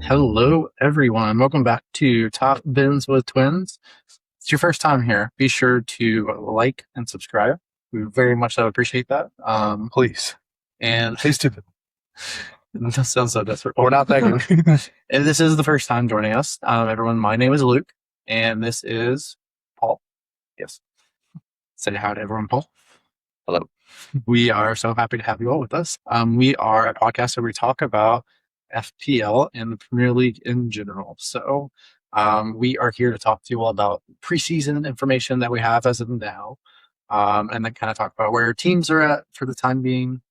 Hello, everyone. Welcome back to Top Bins with Twins. It's your first time here. Be sure to like and subscribe. We very much appreciate that. Please. And Please do. that sounds so desperate. We're not begging. If this is the first time joining us, everyone, my name is Luke, and this is Paul. Yes. Say hi to everyone, Paul. Hello. We are so happy to have you all with us. We are a podcast where we talk about FPL and the Premier League in general. So we are here to talk to you all about preseason information that we have as of now, and then kind of talk about where your teams are at for the time being.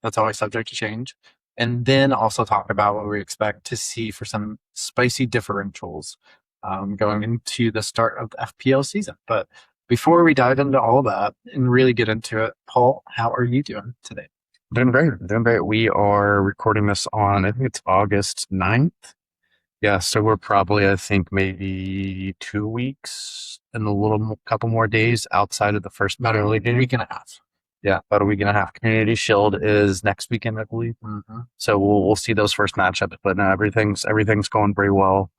That's always subject to change. And then also talk about what we expect to see for some spicy differentials going into the start of the FPL season. But before we dive into all of that and really get into it, Paul, how are you doing today? Doing great. We are recording this on, I think it's August 9th. Yeah, so we're probably, I think, maybe 2 weeks and a couple more days outside of the first About a week and a half. Yeah, about a week and a half. Community Shield is next weekend, I believe. Mm-hmm. So we'll see those first matchups, but no, everything's going very well.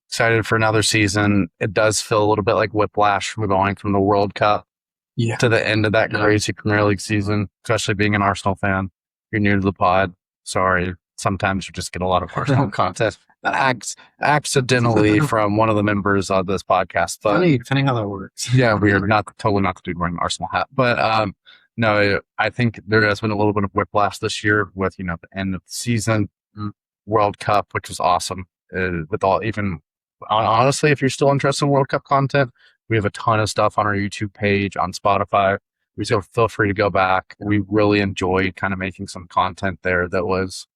Excited for another season. It does feel a little bit like whiplash from going from the World Cup to the end of that crazy Premier League season, especially being an Arsenal fan. If you're new to the pod, sorry. Sometimes you just get a lot of Arsenal content accidentally from one of the members of this podcast. But funny how that works. Yeah, we are not the dude wearing an Arsenal hat. But no, I think there has been a little bit of whiplash this year with, the end of the season, World Cup, which was awesome. Honestly, if you're still interested in World Cup content, we have a ton of stuff on our YouTube page, on Spotify. So feel free to go back. We really enjoyed kind of making some content there that was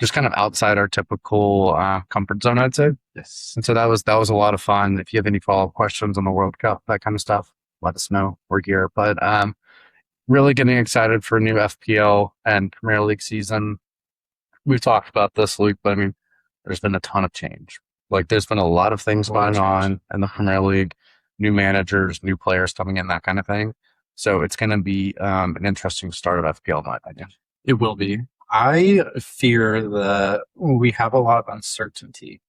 just kind of outside our typical comfort zone, I'd say. Yes. And so that was a lot of fun. If you have any follow-up questions on the World Cup, that kind of stuff, let us know. We're here. But really getting excited for a new FPL and Premier League season. We've talked about this, Luke, but I mean, there's been a ton of change. Like, there's been a lot of things going on in the Premier League, new managers, new players coming in, that kind of thing. So it's going to be an interesting start of FPL, in my opinion. It will be. I fear that we have a lot of uncertainty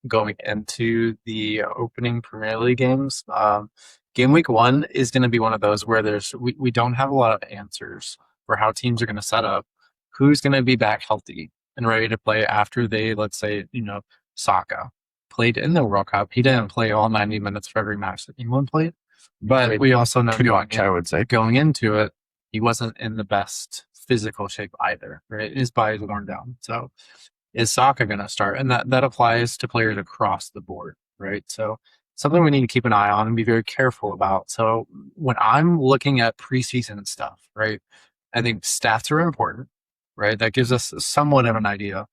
going into the opening Premier League games. Game week 1 is going to be one of those where we don't have a lot of answers for how teams are going to set up, who's going to be back healthy and ready to play after they, let's say, Saka played in the World Cup. He didn't play all 90 minutes for every match that England played, but we also know going into it, he wasn't in the best physical shape either, right? His body's worn down. So is Saka going to start? And that applies to players across the board, right? So something we need to keep an eye on and be very careful about. So when I'm looking at preseason stuff, right, I think stats are important, right? That gives us somewhat of an idea.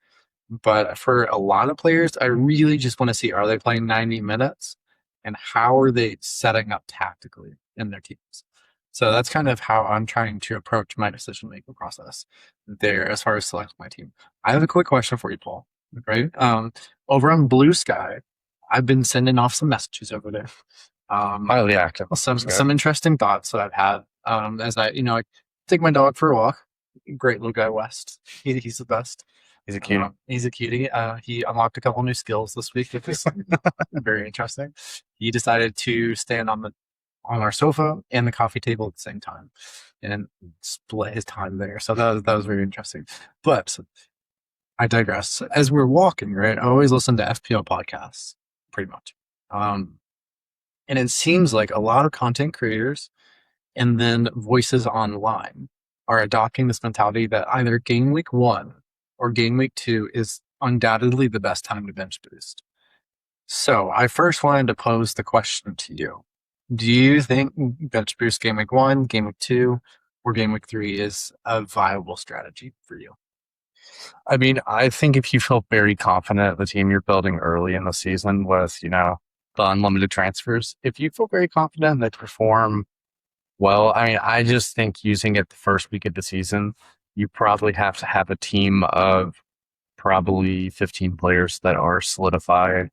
But for a lot of players, I really just want to see, are they playing 90 minutes and how are they setting up tactically in their teams? So that's kind of how I'm trying to approach my decision-making process there as far as selecting my team. I have a quick question for you, Paul. Right? Over on Blue Sky, I've been sending off some messages over there. Highly active. Some interesting thoughts that I've had as I take my dog for a walk. Great little guy, West. He's the best. He's a cutie. He's a cutie. He unlocked a couple new skills this week. It was very interesting. He decided to stand on our sofa and the coffee table at the same time and split his time there. So that was very interesting. But I digress. As we're walking, right, I always listen to FPL podcasts, pretty much. And it seems like a lot of content creators and then voices online are adopting this mentality that either game week 1 or game week 2 is undoubtedly the best time to bench boost. So I first wanted to pose the question to you. Do you think bench boost game week 1, game week 2, or game week 3 is a viable strategy for you? I mean, I think if you feel very confident the team you're building early in the season with, the unlimited transfers, if you feel very confident they perform well, I mean, I just think using it the first week of the season, you probably have to have a team of probably 15 players that are solidified,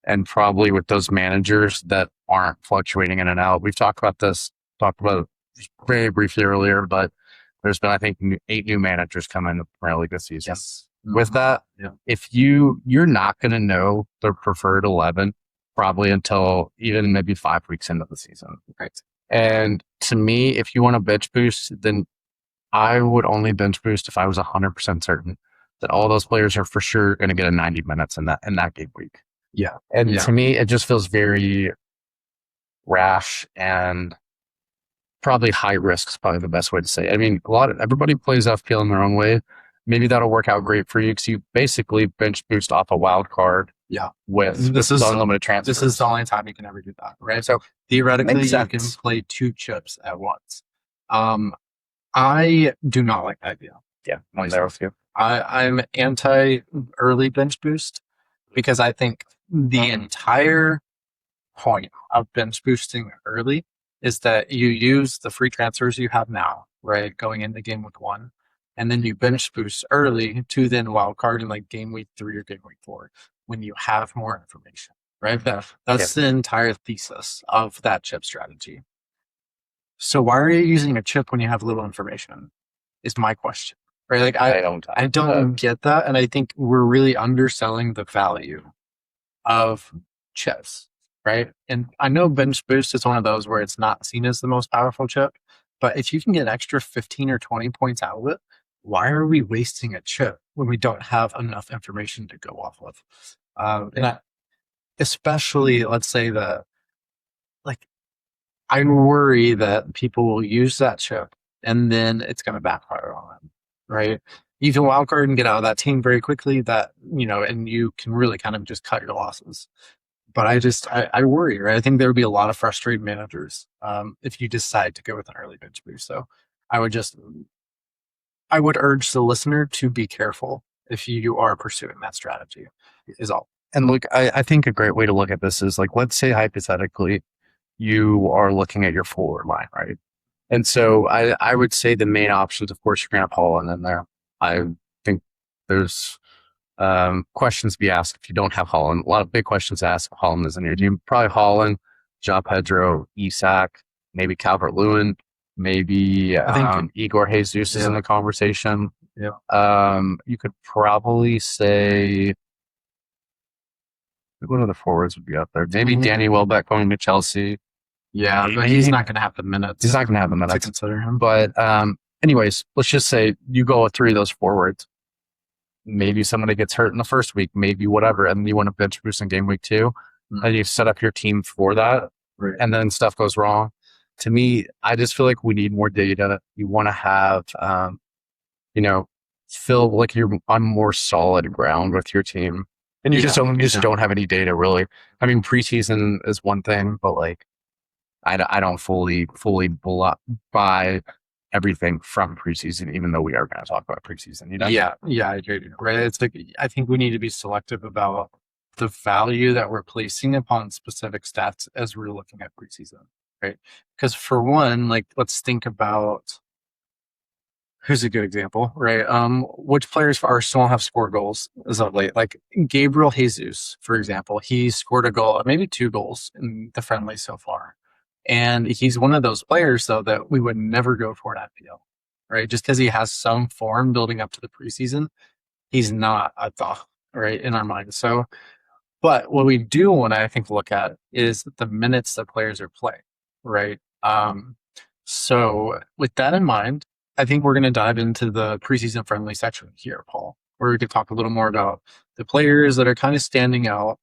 and probably with those managers that aren't fluctuating in and out. We've talked about it very briefly earlier, but there's been, I think, 8 new managers come in the Premier League this season. Yes. with that. Yeah. If you're not going to know their preferred 11 probably until even maybe 5 weeks into the season. Right. And to me, if you want a bench boost, then I would only bench boost if I was 100% certain that all those players are for sure going to get a 90 minutes in that game week. Yeah. And to me, it just feels very rash and probably high risk is probably the best way to say it. I mean, everybody plays FPL in their own way. Maybe that'll work out great for you because you basically bench boost off a wild card. Yeah. With this is unlimited transfers. This is the only time you can ever do that, right? So theoretically, you can play 2 chips at once. I do not like that idea. Yeah, I'm there with you. I'm anti early bench boost because I think the entire point of bench boosting early is that you use the free transfers you have now, right, going into game week 1, and then you bench boost early to then wild card in like game week 3 or game week 4 when you have more information, right? That's the entire thesis of that chip strategy. So why are you using a chip when you have little information? Is my question, right? Like I don't get that, and I think we're really underselling the value of chips, right? And I know bench boost is one of those where it's not seen as the most powerful chip, but if you can get an extra 15 or 20 points out of it, why are we wasting a chip when we don't have enough information to go off of? Especially, let's say like I worry that people will use that chip and then it's going to backfire on them, right? You can wildcard and get out of that team very quickly. And you can really kind of just cut your losses. But I worry, right? I think there would be a lot of frustrated managers if you decide to go with an early bench boost. So I would urge the listener to be careful if you are pursuing that strategy. Is all. And look, I think a great way to look at this is like, let's say hypothetically you are looking at your forward line, right? And so I would say the main options, of course, you're going to have Holland in there. I think there's questions to be asked if you don't have Holland. A lot of big questions to ask if Holland is in your team. Probably Holland, João Pedro, Isak, maybe Calvert-Lewin, maybe Igor Jesus is in the conversation. Yeah. You could probably say what other forwards would be out there? Maybe Danny Welbeck going to Chelsea. Yeah, but he's not going to have the minutes. He's not going to have the minutes to consider him. But anyways, let's just say you go with 3 of those forwards. Maybe somebody gets hurt in the first week, maybe whatever, and you want to bench boost in game week 2, and you set up your team for that, right. And then stuff goes wrong. To me, I just feel like we need more data. You want to have, feel like you're on more solid ground with your team. And you just don't have any data really. I mean, preseason is one thing, but like, I don't fully buy everything from preseason, even though we are going to talk about preseason. Yeah, I agree. Right? It's like I think we need to be selective about the value that we're placing upon specific stats as we're looking at preseason, right? Because for one, like let's think about. Here's a good example, right? Which players for Arsenal have scored goals as of late? Like Gabriel Jesus, for example, he scored a goal, maybe 2 goals in the friendlies so far. And he's one of those players, though, that we would never go for an FPL, right? Just because he has some form building up to the preseason, he's not a thought, right, in our minds. So, but what we do want to, I think, look at is the minutes that players are playing, right? So with that in mind, I think we're going to dive into the preseason friendly section here, Paul, where we could talk a little more about the players that are kind of standing out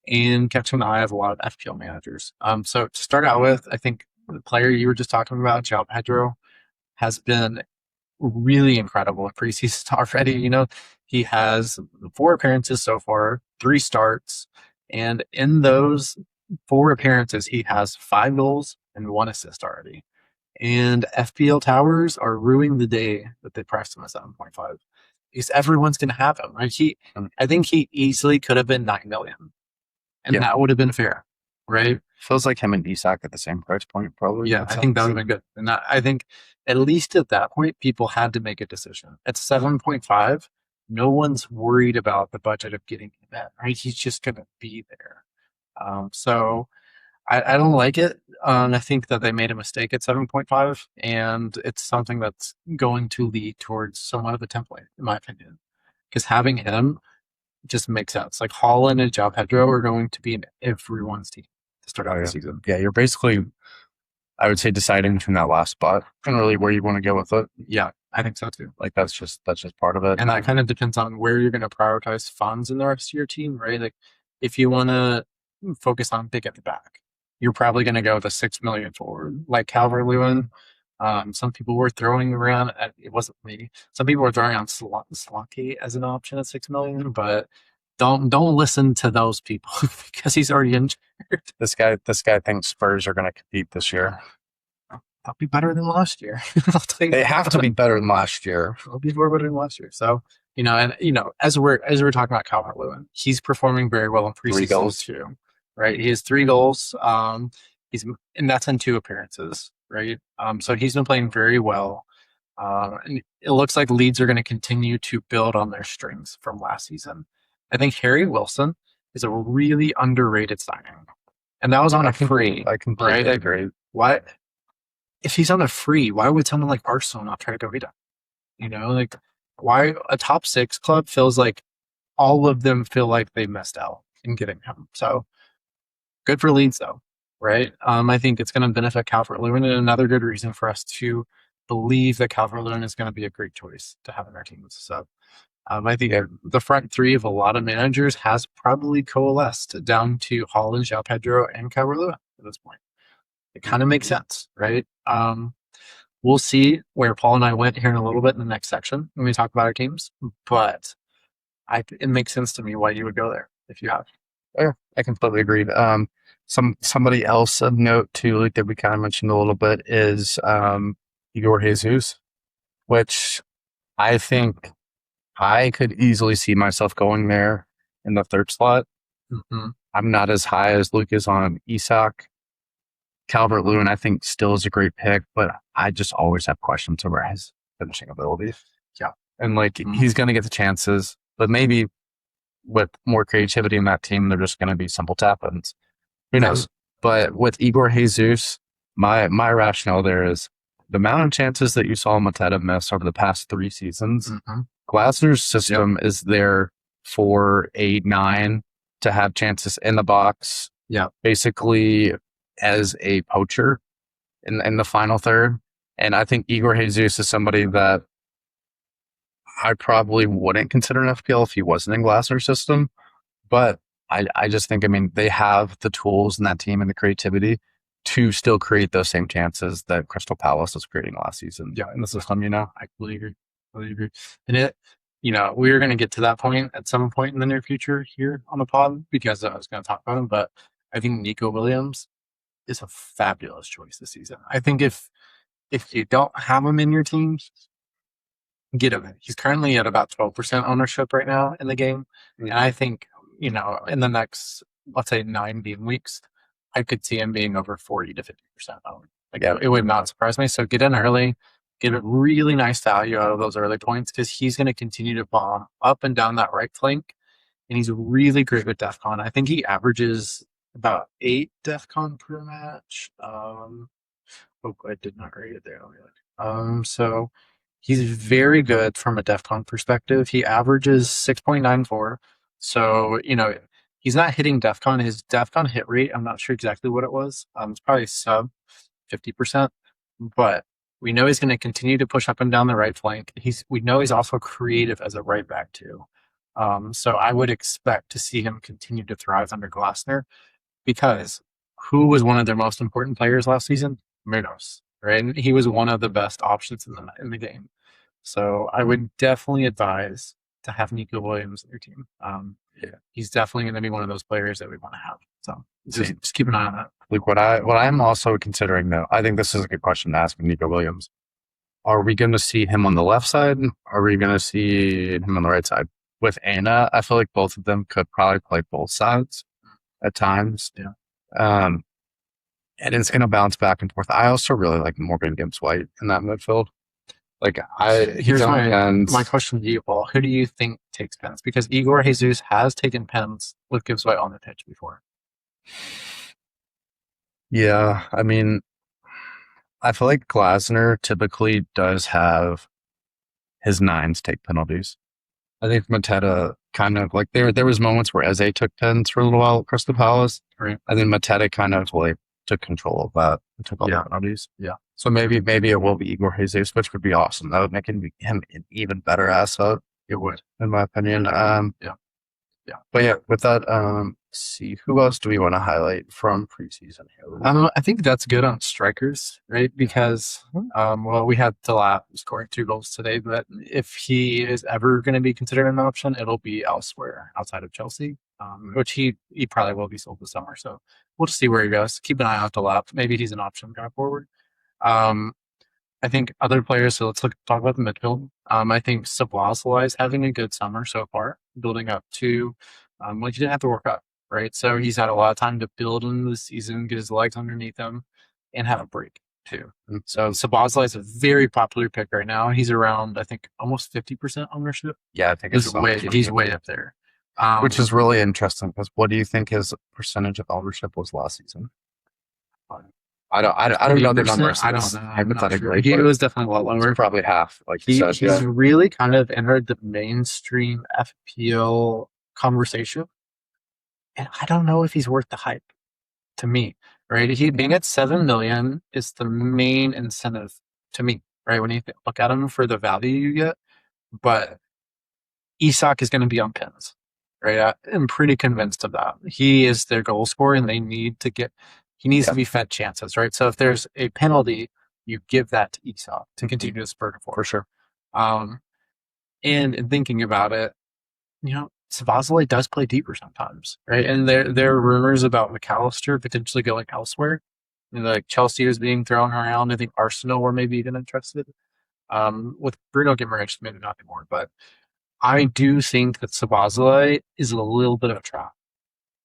and catching the eye of a lot of FPL managers. So to start out with, I think the player you were just talking about, João Pedro, has been really incredible in preseason already. He has 4 appearances so far, 3 starts, and in those 4 appearances, he has 5 goals and 1 assist already. And FPL towers are ruining the day that they priced him at 7.5 because everyone's going to have him, right? I think he easily could have been 9 million, and that would have been fair, right? Feels like him and Isak at the same price point, probably. Yeah, I think that would have been good. And I think at least at that point, people had to make a decision. At 7.5, no one's worried about the budget of getting him in, right? He's just going to be there. So I don't like it. I think that they made a mistake at 7.5, and it's something that's going to lead towards somewhat of a template, in my opinion. because having him just makes sense. Like Holland and João Pedro are going to be in everyone's team to start Oh out the yeah, season. yeah. You're basically, I would say, deciding from that last spot and really where you want to go with it. Yeah, I think so too. Like that's just part of it. And that kind of depends on where you're going to prioritize funds in the rest of your team, right? Like if you want to focus on big at the back, you're probably going to go with a 6 million forward, like Calvert Lewin. Some people were throwing around. It wasn't me. Some people were throwing on Slocky as an option at 6 million, but don't listen to those people because he's already injured. This guy thinks Spurs are going to compete this year. They'll be better than last year. I'll tell you They that. have to be better than last year. They'll be more better than last year. So as we're talking about Calvert Lewin, he's performing very well in 3 preseason goals. too, right? He has 3 goals. He's and that's in 2 appearances, right? So he's been playing very well. And it looks like Leeds are going to continue to build on their strengths from last season. I think Harry Wilson is a really underrated signing, and that was on a free, I completely right? Like, agree. why, if he's on a free, why would someone like Arsenal not try to go get him? Like why a top six club feels like all of them feel like they missed out in getting him. So good for Leeds though, right? I think it's going to benefit Calvert Lewin, and another good reason for us to believe that Calvert Lewin is going to be a great choice to have in our teams. So I think the front three of a lot of managers has probably coalesced down to Holland, João Pedro, and Calvert Lewin at this point. It kind of makes sense, right? We'll see where Paul and I went here in a little bit in the next section when we talk about our teams, but it makes sense to me why you would go there if you have. Yeah, I completely agree. Somebody else of note too, like that we kind of mentioned a little bit, is Igor Jesus, which I think I could easily see myself going there in the third slot. Mm-hmm. I'm not as high as Luke is on Isak. Calvert Lewin, I think, still is a great pick, but I just always have questions over his finishing ability. Yeah. And he's going to get the chances, but maybe with more creativity in that team, they're just going to be simple tap-ins. Who knows? But with Igor Jesus, my rationale there is the amount of chances that you saw Mateta miss over the past 3 seasons. Mm-hmm. Glasner's system is there for 8-9 to have chances in the box. Yeah. Basically as a poacher in the final third. And I think Igor Jesus is somebody that I probably wouldn't consider an FPL if he wasn't in Glasner's system. But I just think, they have the tools in that team and the creativity to still create those same chances that Crystal Palace was creating last season. Yeah, in the system, I completely agree. And we're going to get to that point at some point in the near future here on the pod because I was going to talk about him, but I think Nico Williams is a fabulous choice this season. I think if you don't have him in your team, get him in. He's currently at about 12% ownership right now in the game. And I think, in the next, let's say 9 game weeks, I could see him being over 40 to 50% owned. It would not surprise me. So get in early, get a really nice value out of those early points because he's going to continue to bomb up and down that right flank. And he's really great with DEFCON. I think he averages about 8 DEFCON per match. I did not rate it there. So he's very good from a DEFCON perspective. He averages 6.94. So, he's not hitting DEFCON. His DEFCON hit rate, I'm not sure exactly what it was. It's probably sub 50%, but we know he's going to continue to push up and down the right flank. We know he's also creative as a right back too. So I would expect to see him continue to thrive under Glasner because who was one of their most important players last season? Minos, right? And he was one of the best options in the game. So I would definitely advise to have Nico Williams in your team. He's definitely going to be one of those players that we want to have. So just keep an eye on that. Luke, what I'm also considering though, I think this is a good question to ask Nico Williams. Are we going to see him on the left side? Or are we going to see him on the right side? With Anna, I feel like both of them could probably play both sides at times. Yeah. And it's going to bounce back and forth. I also really like Morgan Gibbs White in that midfield. Here's my question to you, Paul. Who do you think takes pens? Because Igor Jesus has taken pens with Gibbs White on the pitch before. Yeah, I feel like Glasner typically does have his 9s take penalties. I think Mateta kind of like there was moments where Eze took tens for a little while at Crystal Palace. Right. And then Mateta kind of like took control of that and took all the penalties. Yeah. So maybe it will be Igor Jesus, which would be awesome. That would make him an even better asset. It would, in my opinion. yeah. Yeah. But yeah, with that, see who else do we want to highlight from preseason here? I think that's good on strikers, right? Because well, we had Delap scoring 2 goals today, but if he is ever going to be considered an option, it'll be elsewhere outside of Chelsea, which he probably will be sold this summer. So we'll just see where he goes. Keep an eye out Delap. Maybe he's an option going forward. Um, I think other players. So let's talk about the midfield. I think Szoboszlai is having a good summer so far, building up to. Like he didn't have to work up, right? So he's had a lot of time to build into the season, get his legs underneath him, and have a break too. So Szoboszlai is a very popular pick right now. He's around, I think, almost 50% ownership. Yeah, I think he's way up there. Which is really interesting because what do you think his percentage of ownership was last season? I don't know the numbers. I don't know. Hypothetically, sure. It was definitely a lot lower. Probably half. Like he's really kind of entered the mainstream FPL conversation, and I don't know if he's worth the hype. To me, right? He being at 7 million is the main incentive to me, right? When you look at him for the value you get, but Isak is going to be on pins, right? I'm pretty convinced of that. He is their goal scorer, and he needs to be fed chances, right? So if there's a penalty, you give that to Isak to continue to spur forward. For sure. And in thinking about it, Szoboszlai does play deeper sometimes, right? And there are rumors about McAllister potentially going elsewhere. Like Chelsea is being thrown around. I think Arsenal were maybe even interested. With Bruno Guimaraes, maybe not anymore. But I do think that Szoboszlai is a little bit of a trap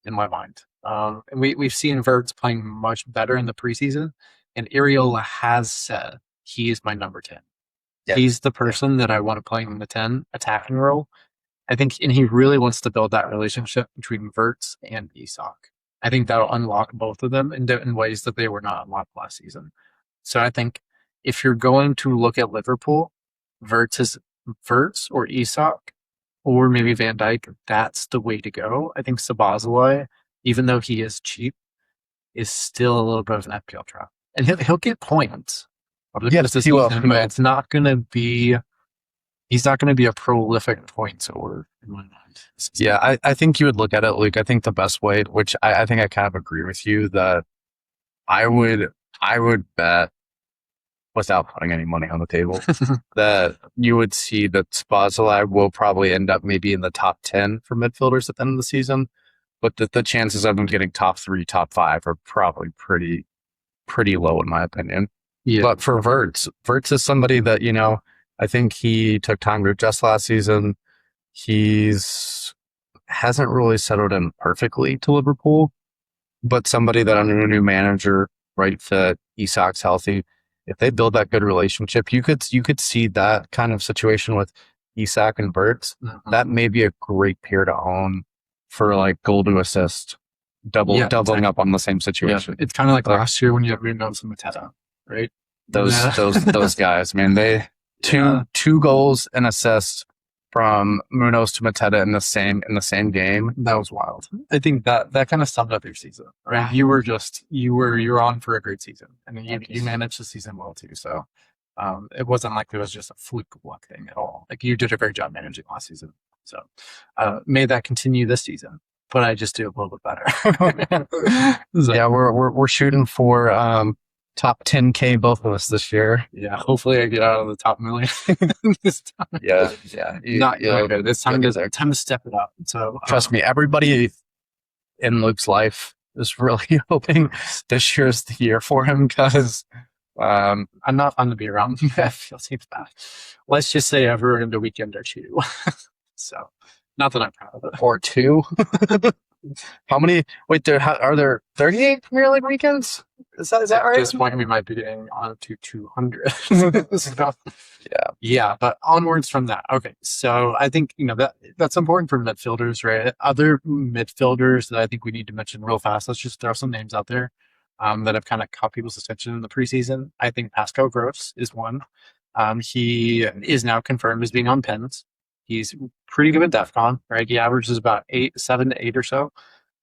in my mind. And we've seen Verts playing much better in the preseason, and Areola has said he is my number 10. Yeah. He's the person that I want to play in the 10 attacking role. I think, and he really wants to build that relationship between Verts and Isak. I think that'll unlock both of them in ways that they were not unlocked last season. So I think if you're going to look at Liverpool, Verts or Isak, or maybe Van Dijk, that's the way to go. I think Szoboszlai, even though he is cheap, is still a little bit of an FPL trap. And he'll get points. Yes, he will. But it's not going to be... He's not going to be a prolific point scorer in my mind. Yeah, I think you would look at it, Luke. I think the best way, which I think I kind of agree with you, that I would bet without putting any money on the table that you would see that Szoboszlai will probably end up maybe in the top 10 for midfielders at the end of the season, but the chances of him getting top 3, top 5 are probably pretty low in my opinion. Yeah. But for Verts is somebody that, I think he took time to adjust last season. Hasn't really settled in perfectly to Liverpool, but somebody that under a new manager, right, that Isak's healthy, if they build that good relationship, you could see that kind of situation with Isak and Verts. Mm-hmm. That may be a great pair to own for like goal to assist, doubling up on the same situation. Yeah. It's kind of like last year when you have Munoz and Mateta, right? Those guys, man, they two goals and assists from Munoz to Mateta in the same game. That was wild. I think that kind of summed up your season, right? You were on for a great season, and you managed the season well too. So it wasn't like it was just a fluke luck thing at all. Like you did a great job managing last season. So may that continue this season. But I just do a little bit better. So, yeah, we're shooting for top 10K both of us this year. Yeah, hopefully I get out of the top million this time. Yeah. Okay. This time to step it up. So trust me, everybody in Luke's life is really hoping this year's the year for him because I'm not fun to be around. I feel seems bad. Let's just say I've ruined a weekend or two. So not that I'm proud of it. Or 2. How many? Wait, are there 38 Premier League weekends? Is that right? At this point, we might be getting on to 200. Yeah, but onwards from that. Okay, so I think that's important for midfielders, right? Other midfielders that I think we need to mention real fast. Let's just throw some names out there that have kind of caught people's attention in the preseason. I think Pascal Gross is one. He is now confirmed as being on pins. He's pretty good at DEFCON, right? He averages about 7 to 8 or so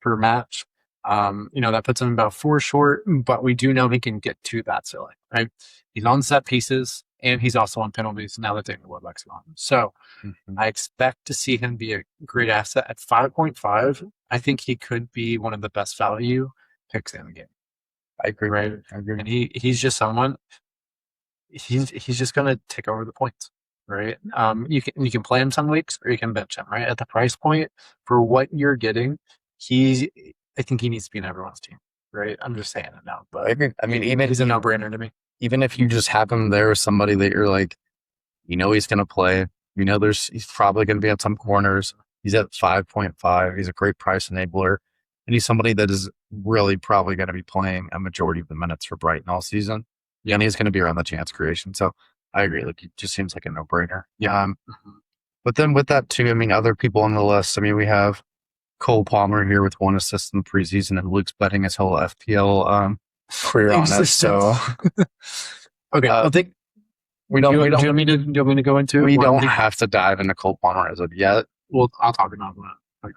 per match. That puts him about 4 short, but we do know he can get to that ceiling, right? He's on set pieces and he's also on penalties now that David Welbeck's gone. So I expect to see him be a great asset at 5.5. I think he could be one of the best value picks in the game. I agree. Right. I agree. And he's just someone he's just gonna take over the points. Right. You can play him some weeks or you can bench him, right? At the price point for what you're getting, I think he needs to be in everyone's team. Right. I'm just saying it now. But I agree. I mean, even he's a no brainer to me. even if you just have him there with somebody that you're like, he's going to play. He's probably going to be at some corners. He's at 5.5. He's a great price enabler. And he's somebody that is really probably going to be playing a majority of the minutes for Brighton all season. Yeah. And he's going to be around the chance creation. So I agree. Like, it just seems like a no brainer. Yeah. But then with that too, I mean, other people on the list, I mean, we have Cole Palmer here with 1 assist in the preseason, and Luke's betting his whole FPL career on it. So, okay, I think we don't. Do you want me to go into it? We don't have to dive into Cole Palmer as of yet. Well, I'll talk about that.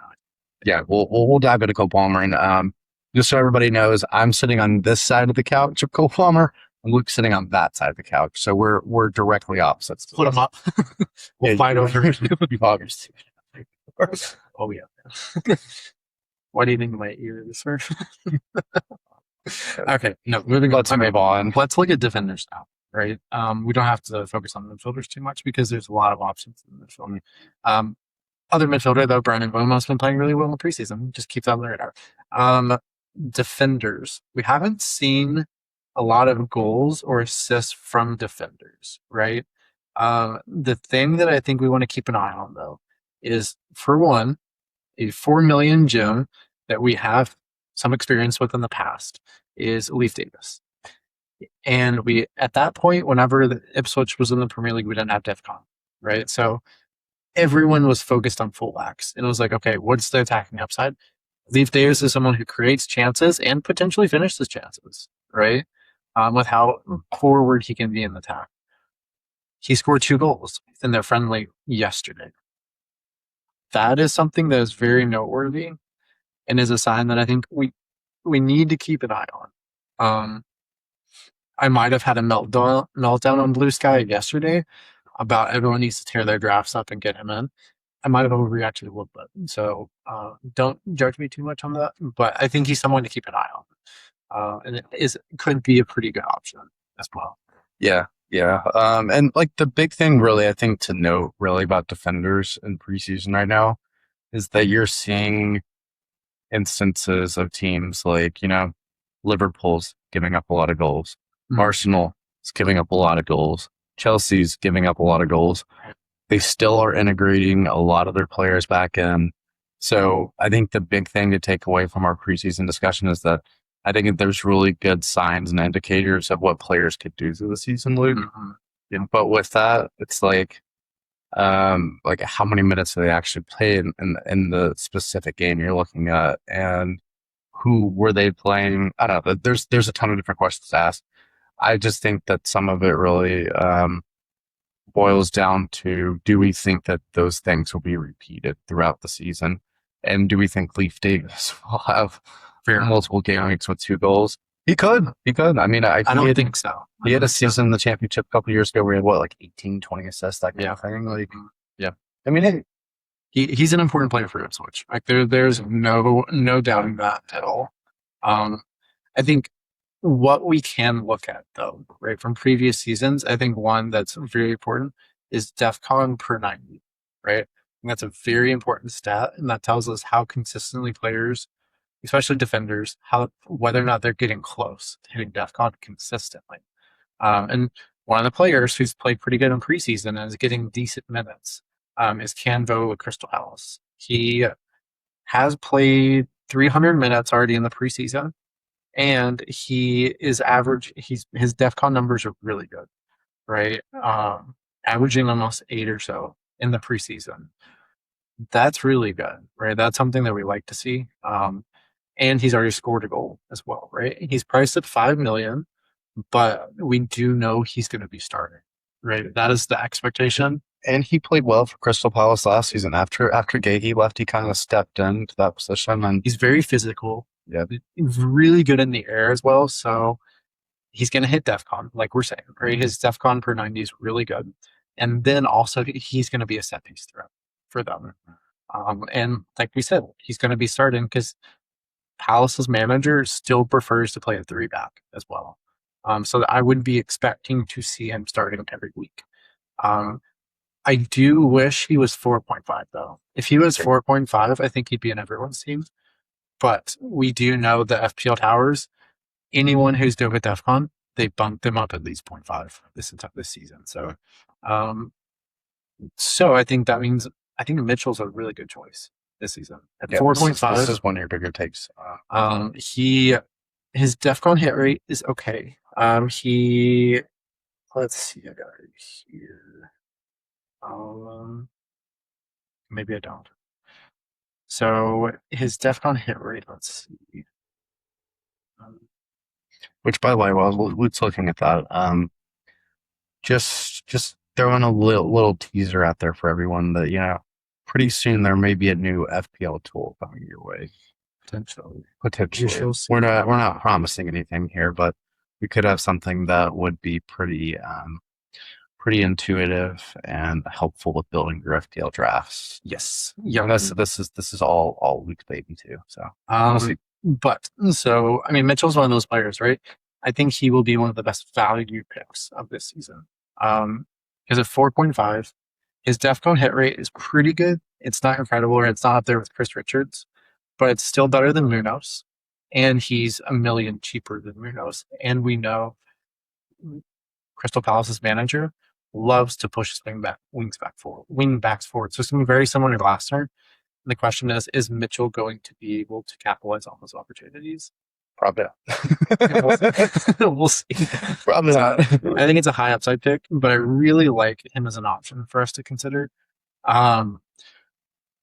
Yeah, we'll dive into Cole Palmer, and just so everybody knows, I'm sitting on this side of the couch of Cole Palmer, and Luke's sitting on that side of the couch. So we're directly opposites. Put them up. We'll fight over it. Oh yeah. Why do you think my ear is hurt? Okay, no, moving on. Let's move on. Let's look at defenders now, right? We don't have to focus on midfielders too much because there's a lot of options in the midfield. Other midfielder though, Brandon Bomo's been playing really well in the preseason. Just keep that on the radar. Defenders, we haven't seen a lot of goals or assists from defenders, right? The thing that I think we want to keep an eye on though is, for one, a 4 million gem that we have some experience with in the past is Leif Davis. And we, at that point, whenever the Ipswich was in the Premier League, we didn't have DEFCON, right? So everyone was focused on fullbacks. And it was like, okay, what's the attacking upside? Leif Davis is someone who creates chances and potentially finishes chances, right? With how forward he can be in the attack. He scored 2 goals in their friendly yesterday. That is something that is very noteworthy and is a sign that I think we need to keep an eye on. I might have had a meltdown on Blue Sky yesterday about everyone needs to tear their drafts up and get him in. I might have overreacted a little bit. So don't judge me too much on that. But I think he's someone to keep an eye on. And it could be a pretty good option as well. Yeah. Yeah. And like the big thing really, I think, to note really about defenders in preseason right now is that you're seeing instances of teams like, Liverpool's giving up a lot of goals. Mm-hmm. Arsenal is giving up a lot of goals. Chelsea's giving up a lot of goals. They still are integrating a lot of their players back in. So I think the big thing to take away from our preseason discussion is that I think there's really good signs and indicators of what players could do through the season, Luke. Mm-hmm. Yeah, but with that, it's like how many minutes do they actually play in the specific game you're looking at, and who were they playing? I don't know. There's a ton of different questions to ask. I just think that some of it really boils down to, do we think that those things will be repeated throughout the season? And do we think Leif Davis will have multiple game weeks with 2 goals? He could. I mean, I don't think so. He had a season in the championship a couple of years ago where he had 18, 20 assists, that kind of thing. Like, yeah. I mean, hey, he's an important player for Ipswich. Like there's no doubting that at all. I think what we can look at though, right, from previous seasons, I think one that's very important is DEFCON per 90, right? And that's a very important stat, and that tells us how consistently players, especially defenders, whether or not they're getting close to hitting DEFCON consistently. And one of the players who's played pretty good in preseason and is getting decent minutes is Canvo with Crystal Palace. He has played 300 minutes already in the preseason, and he is average. His DEFCON numbers are really good, right? Averaging almost 8 or so in the preseason. That's really good, right? That's something that we like to see. And he's already scored a goal as well, right? He's priced at 5 million, but we do know he's going to be starting, right? That is the expectation. And he played well for Crystal Palace last season. After Gahey left, he kind of stepped into that position, and He's very physical. yeah, He's really good in the air as well. So he's going to hit DEFCON, like we're saying, right? His DEFCON per 90 is really good. And then also he's going to be a set piece threat for them. And like we said, he's going to be starting because Palace's manager still prefers to play a three back as well. So I would be expecting to see him starting every week. I do wish he was 4.5 though. If he was 4.5, I think he'd be in everyone's team. But we do know the FPL towers. Anyone who's doing with DEFCON, they bumped them up at least 0.5 this season. So I think that means I think Mitchell's a really good choice this season at 4.5. This is one of your bigger takes. His DEFCON hit rate is okay. Let's see, I got it here. Maybe I don't. So his DEFCON hit rate, let's see. Which, by the way, while Luke's looking at that, just throwing a little teaser out there for everyone that pretty soon there may be a new FPL tool coming your way. Potentially. We're not promising anything here, but we could have something that would be pretty intuitive and helpful with building your FPL drafts. Yes. Yeah. This is all Luke's baby too. So Mitchell's one of those players, right? I think he will be one of the best value picks of this season. Because at 4.5, his DEFCON hit rate is pretty good. It's not incredible, or it's not up there with Chris Richards, but it's still better than Munoz. And he's $1 million cheaper than Munoz. And we know Crystal Palace's manager loves to push his wing backs forward. So it's going to be very similar to last turn. And the question is Mitchell going to be able to capitalize on those opportunities? Probably not. We'll see. Probably not. I think it's a high upside pick, but I really like him as an option for us to consider.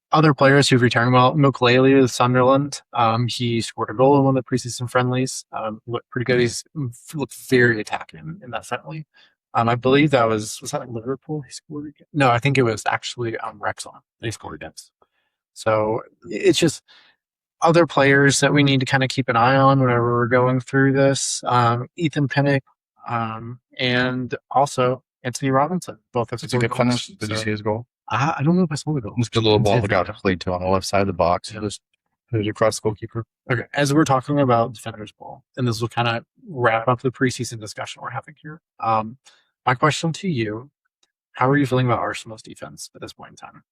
Other players who've returned well, Mukulele with Sunderland. He scored a goal in one of the preseason friendlies. Looked pretty good. He's looked very attacking in that friendly. I believe that was that Liverpool he scored against? No, I think it was actually Wrexham that he scored against. So it's just other players that we need to kind of keep an eye on whenever we're going through this. Ethan Pinnock, and also Anthony Robinson. Both have It's a good finish. Did you see his goal? I don't know if I saw the goal. It's a good little ball that got played to on the left side of the box. Yeah. Just put it across the goalkeeper. Okay, as we're talking about defender's ball, and this will kind of wrap up the preseason discussion we're having here. My question to you: how are you feeling about Arsenal's defense at this point in time?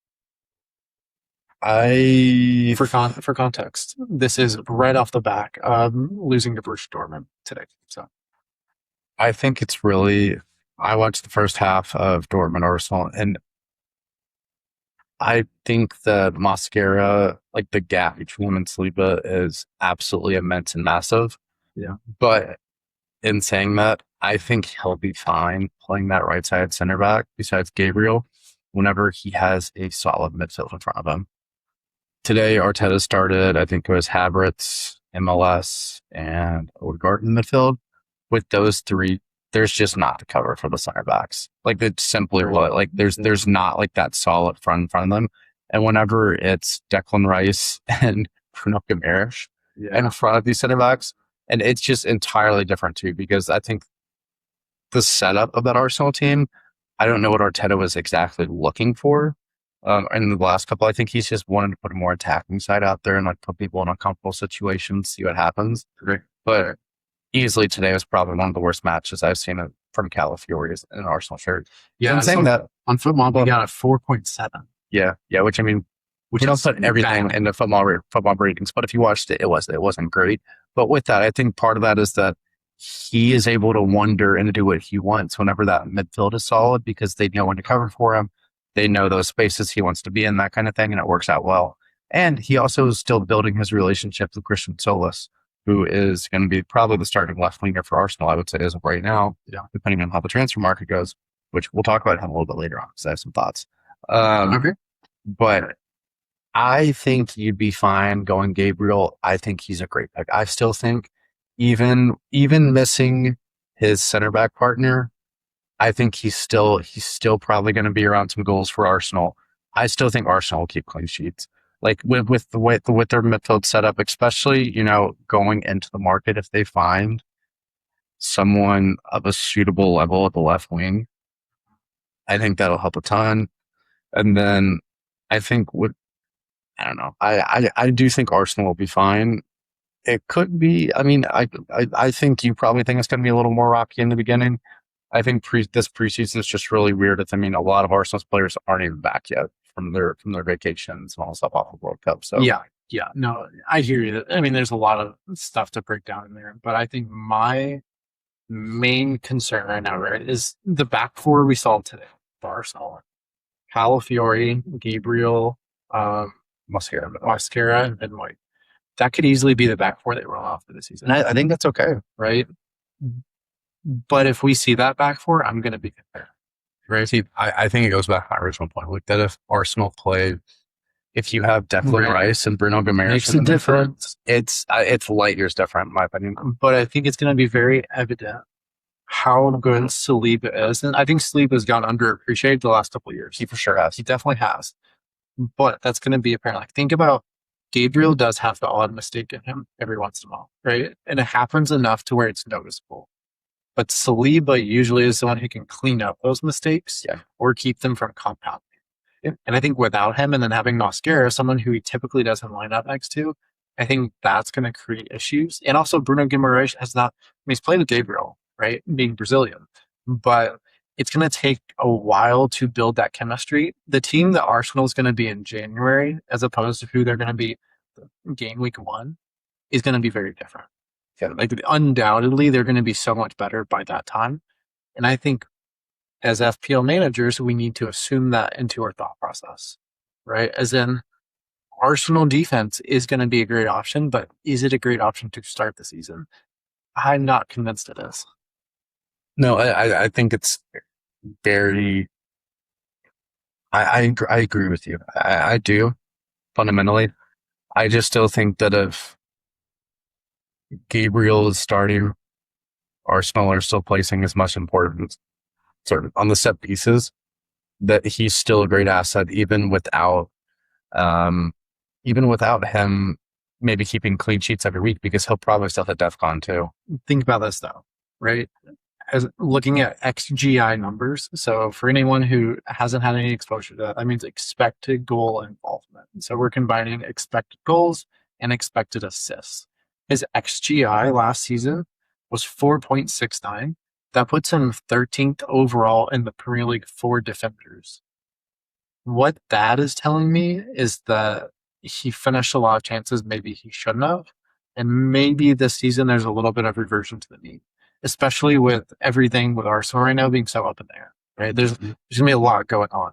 For context, this is right off the back, losing to Borussia Dortmund today. So I think it's really. I watched the first half of Dortmund Arsenal, and I think the Mosquera, like the gap between him and Saliba, is absolutely immense and massive. Yeah, but in saying that, I think he'll be fine playing that right side center back besides Gabriel whenever he has a solid midfield in front of him. Today, Arteta started, I think it was Havertz, MLS, and Odegaard in midfield. With those three, there's just not the cover for the center backs. Like it's simply there's not like that solid front in front of them. And whenever it's Declan Rice and Bruno Guimaraes in front of these center backs, and it's just entirely different too, because I think the setup of that Arsenal team, I don't know what Arteta was exactly looking for. In the last couple, I think he's just wanted to put a more attacking side out there and like put people in uncomfortable situations, see what happens. But easily today was probably one of the worst matches I've seen from Calafiori in an Arsenal shirt. Yeah, I'm saying that on football, we got a 4.7. Yeah, which we don't put everything into football ratings, but if you watched it, it wasn't great. But with that, I think part of that is that he is able to wander and do what he wants whenever that midfield is solid, because they know when to cover for him. They know those spaces he wants to be in, that kind of thing, and it works out well. And he also is still building his relationship with Christian Solis, who is going to be probably the starting left winger for Arsenal, I would say, as of right now, depending on how the transfer market goes, which we'll talk about him a little bit later on because I have some thoughts. Okay. But I think you'd be fine going Gabriel. I think he's a great pick. I still think even missing his center back partner, I think he's still probably going to be around some goals for Arsenal. I still think Arsenal will keep clean sheets. Like with the way with their midfield setup, especially going into the market if they find someone of a suitable level at the left wing, I think that'll help a ton. And then I think what I don't know, I do think Arsenal will be fine. It could be. I mean, I think you probably think it's going to be a little more rocky in the beginning. I think this preseason is just really weird. I mean, a lot of Arsenal's players aren't even back yet from their vacations and all stuff off the World Cup. So Yeah, yeah, no, I hear you. I mean, there's a lot of stuff to break down in there, but I think my main concern right now, right, is the back four we saw today for Arsenal. Calafiori, Gabriel, Mascara, and Ben White. That could easily be the back four they roll off for the season. and I think that's okay. Right? But if we see that back four, I'm going to be concerned. Right. See, I think it goes back to my original point. Like that if Arsenal played, if you have Declan Rice and Bruno Guimaraes, makes a difference. It's light years different, in my opinion. But I think it's going to be very evident how good Saliba is. And I think Saliba has gone underappreciated the last couple of years. He for sure has. He definitely has. But that's going to be apparent. Like, think about Gabriel does have the odd mistake in him every once in a while, right? And it happens enough to where it's noticeable. But Saliba usually is the one who can clean up those mistakes or keep them from compounding. Yeah. And I think without him and then having Mosquera, someone who he typically doesn't line up next to, I think that's going to create issues. And also Bruno Guimaraes has not, I mean, he's played with Gabriel, right? Being Brazilian, but it's going to take a while to build that chemistry. The team that Arsenal is going to be in January, as opposed to who they're going to be game week 1, is going to be very different. Yeah, like undoubtedly, they're going to be so much better by that time. And I think as FPL managers, we need to assume that into our thought process, right? As in, Arsenal defense is going to be a great option, but is it a great option to start the season? I'm not convinced it is. No, I think it's very. I agree with you. I do fundamentally. I just still think that if Gabriel is starting, Arsenal are still placing as much importance sort of on the set pieces, that he's still a great asset even without him maybe keeping clean sheets every week, because he'll probably still hit DEFCON too. Think about this though, right? As looking at XGI numbers. So for anyone who hasn't had any exposure to that, that means expected goal involvement. So we're combining expected goals and expected assists. His XGI last season was 4.69. That puts him 13th overall in the Premier League for defenders. What that is telling me is that he finished a lot of chances maybe he shouldn't have. And maybe this season there's a little bit of reversion to the mean, especially with everything with Arsenal right now being so up in there, right? There's going to be a lot going on.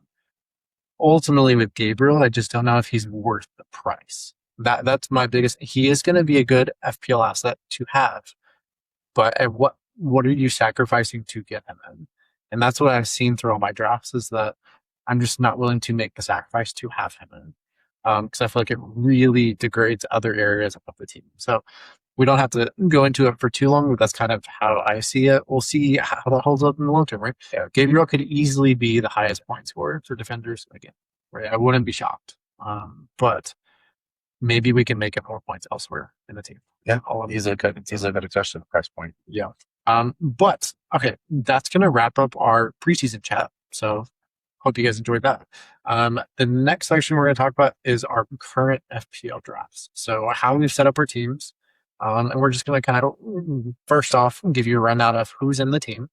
Ultimately, with Gabriel, I just don't know if he's worth the price. That's my biggest. He is going to be a good FPL asset to have, but at what are you sacrificing to get him in? And that's what I've seen through all my drafts, is that I'm just not willing to make the sacrifice to have him in, because I feel like it really degrades other areas of the team. So we don't have to go into it for too long, but that's kind of how I see it. We'll see how that holds up in the long term, right? Yeah, Gabriel could easily be the highest point scorer for defenders again, right? I wouldn't be shocked, but maybe we can make it more points elsewhere in the team. Yeah, he's a good aggressive price point. Yeah. But okay, that's gonna wrap up our preseason chat. So hope you guys enjoyed that. The next section we're gonna talk about is our current FPL drafts. So how we've set up our teams. And we're just gonna kind of first off give you a rundown of who's in the team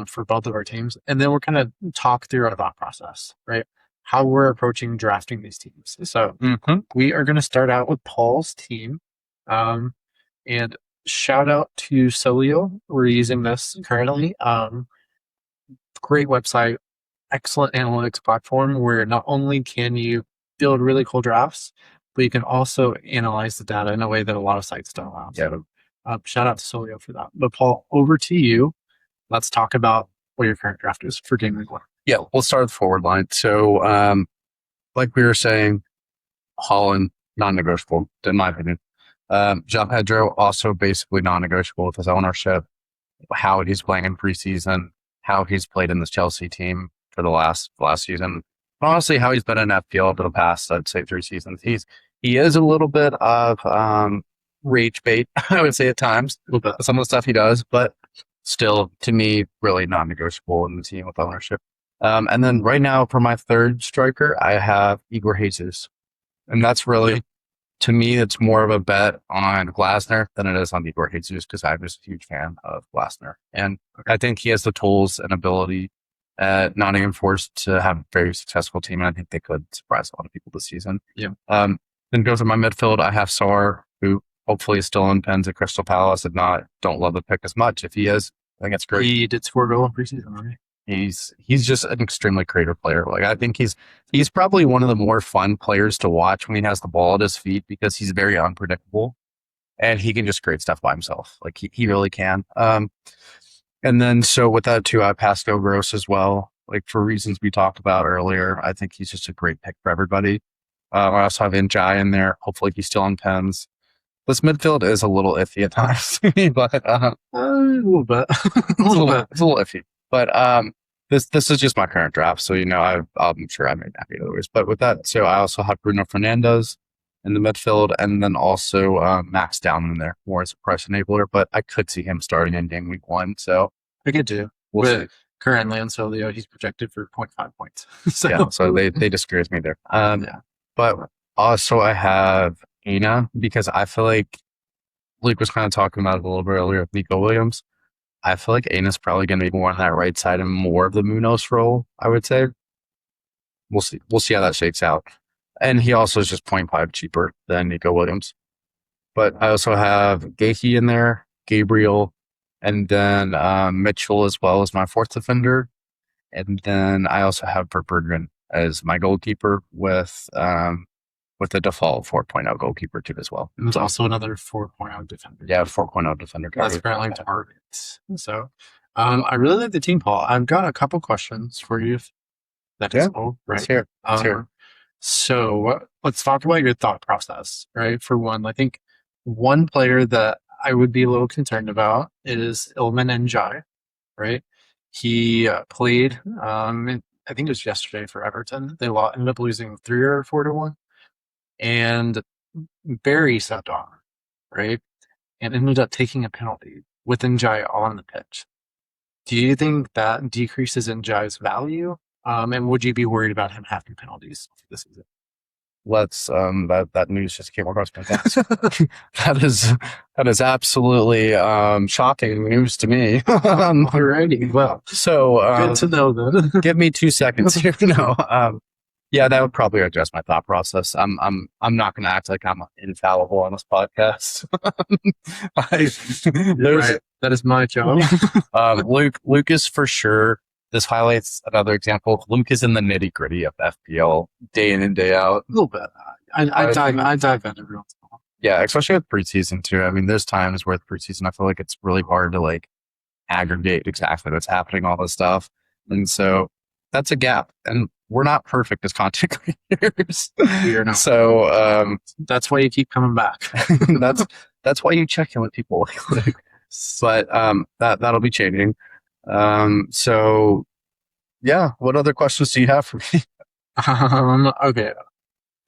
for both of our teams, and then we're kind of talk through our thought process, right? How we're approaching drafting these teams. So we are going to start out with Paul's team. And shout out to Solio. We're using this currently. Great website, excellent analytics platform where not only can you build really cool drafts, but you can also analyze the data in a way that a lot of sites don't allow. So shout out to Solio for that. But Paul, over to you. Let's talk about what your current draft is for game week 1. Yeah, we'll start with the forward line. So, like we were saying, Holland, non-negotiable, in my opinion. João Pedro, also basically non-negotiable with his ownership, how he's playing in preseason. how he's played in this Chelsea team for the last season. But honestly, how he's been in FPL for the past, I'd say, 3 seasons. He is a little bit of rage bait, I would say at times, A little bit. some of the stuff he does, but still, to me, really non-negotiable in the team with ownership. And then right now, for my third striker, I have Igor Jesus, and that's really, to me, it's more of a bet on Glasner than it is on Igor Jesus because I'm just a huge fan of Glasner. And I think he has the tools and ability at Nottingham Forest to have a very successful team. And I think they could surprise a lot of people this season. Yeah. Then go to my midfield. I have Sar, who hopefully is still in pens at Crystal Palace. If not, don't love the pick as much. If he is, I think it's great. He did score a goal in preseason, right? He's just an extremely creative player. Like I think he's probably one of the more fun players to watch when he has the ball at his feet because he's very unpredictable and he can just create stuff by himself. Like he really can. And then so with that too, I passed Go Gross as well. Like for reasons we talked about earlier, I think he's just a great pick for everybody. I also have Njai in there. Hopefully he's still on pens. This midfield is a little iffy at times, but A little bit. it's a little iffy. But this is just my current draft, so I'm sure I made happy others. But with that, so I also have Bruno Fernandes in the midfield, and then also Max Down in there more as a price enabler. But I could see him starting in game week 1. So I could do. we'll see. Currently on Solio, he's projected for 0.5 points. So they discourage me there. Yeah. But also I have Ina because I feel like Luke was kind of talking about it a little bit earlier with Nico Williams. I feel like Aina's probably going to be more on that right side and more of the Munoz role, I would say. We'll see. We'll see how that shakes out. And he also is just 0.5 cheaper than Nico Williams. But I also have Gahey in there, Gabriel, and then Mitchell as well as my fourth defender. And then I also have Berggren as my goalkeeper with the default 4.0 goalkeeper too as well. There's also another 4.0 defender. Yeah, 4.0 defender. That's currently targets. So I really like the team, Paul. I've got a couple questions for you. If that is all right. Let's hear. So let's talk about your thought process, right? For one, I think one player that I would be a little concerned about is Ilman Njai, right? He played, I think it was yesterday for Everton. They ended up losing 3 or 4-1. And Barry stepped on, right? And ended up taking a penalty with Njai on the pitch. Do you think that decreases Njai's value? And would you be worried about him having penalties this season? Let's that news just came across my desk. that is absolutely shocking news to me. Alrighty, well, so good to know then. Give me 2 seconds here. Yeah, that would probably address my thought process. I'm not going to act like I'm infallible on this podcast. Right. That is my job. Luke is for sure. This highlights another example. Luke is in the nitty gritty of FPL day in and day out. A little bit. I dive in every once in a while. Yeah, especially with preseason too. I mean, there's times where with preseason, I feel like it's really hard to like aggregate exactly what's happening, all this stuff, and so that's a gap. And we're not perfect as content creators. We are not. So that's why you keep coming back. that's why you check in with people. But that'll be changing. So yeah, what other questions do you have for me? Okay.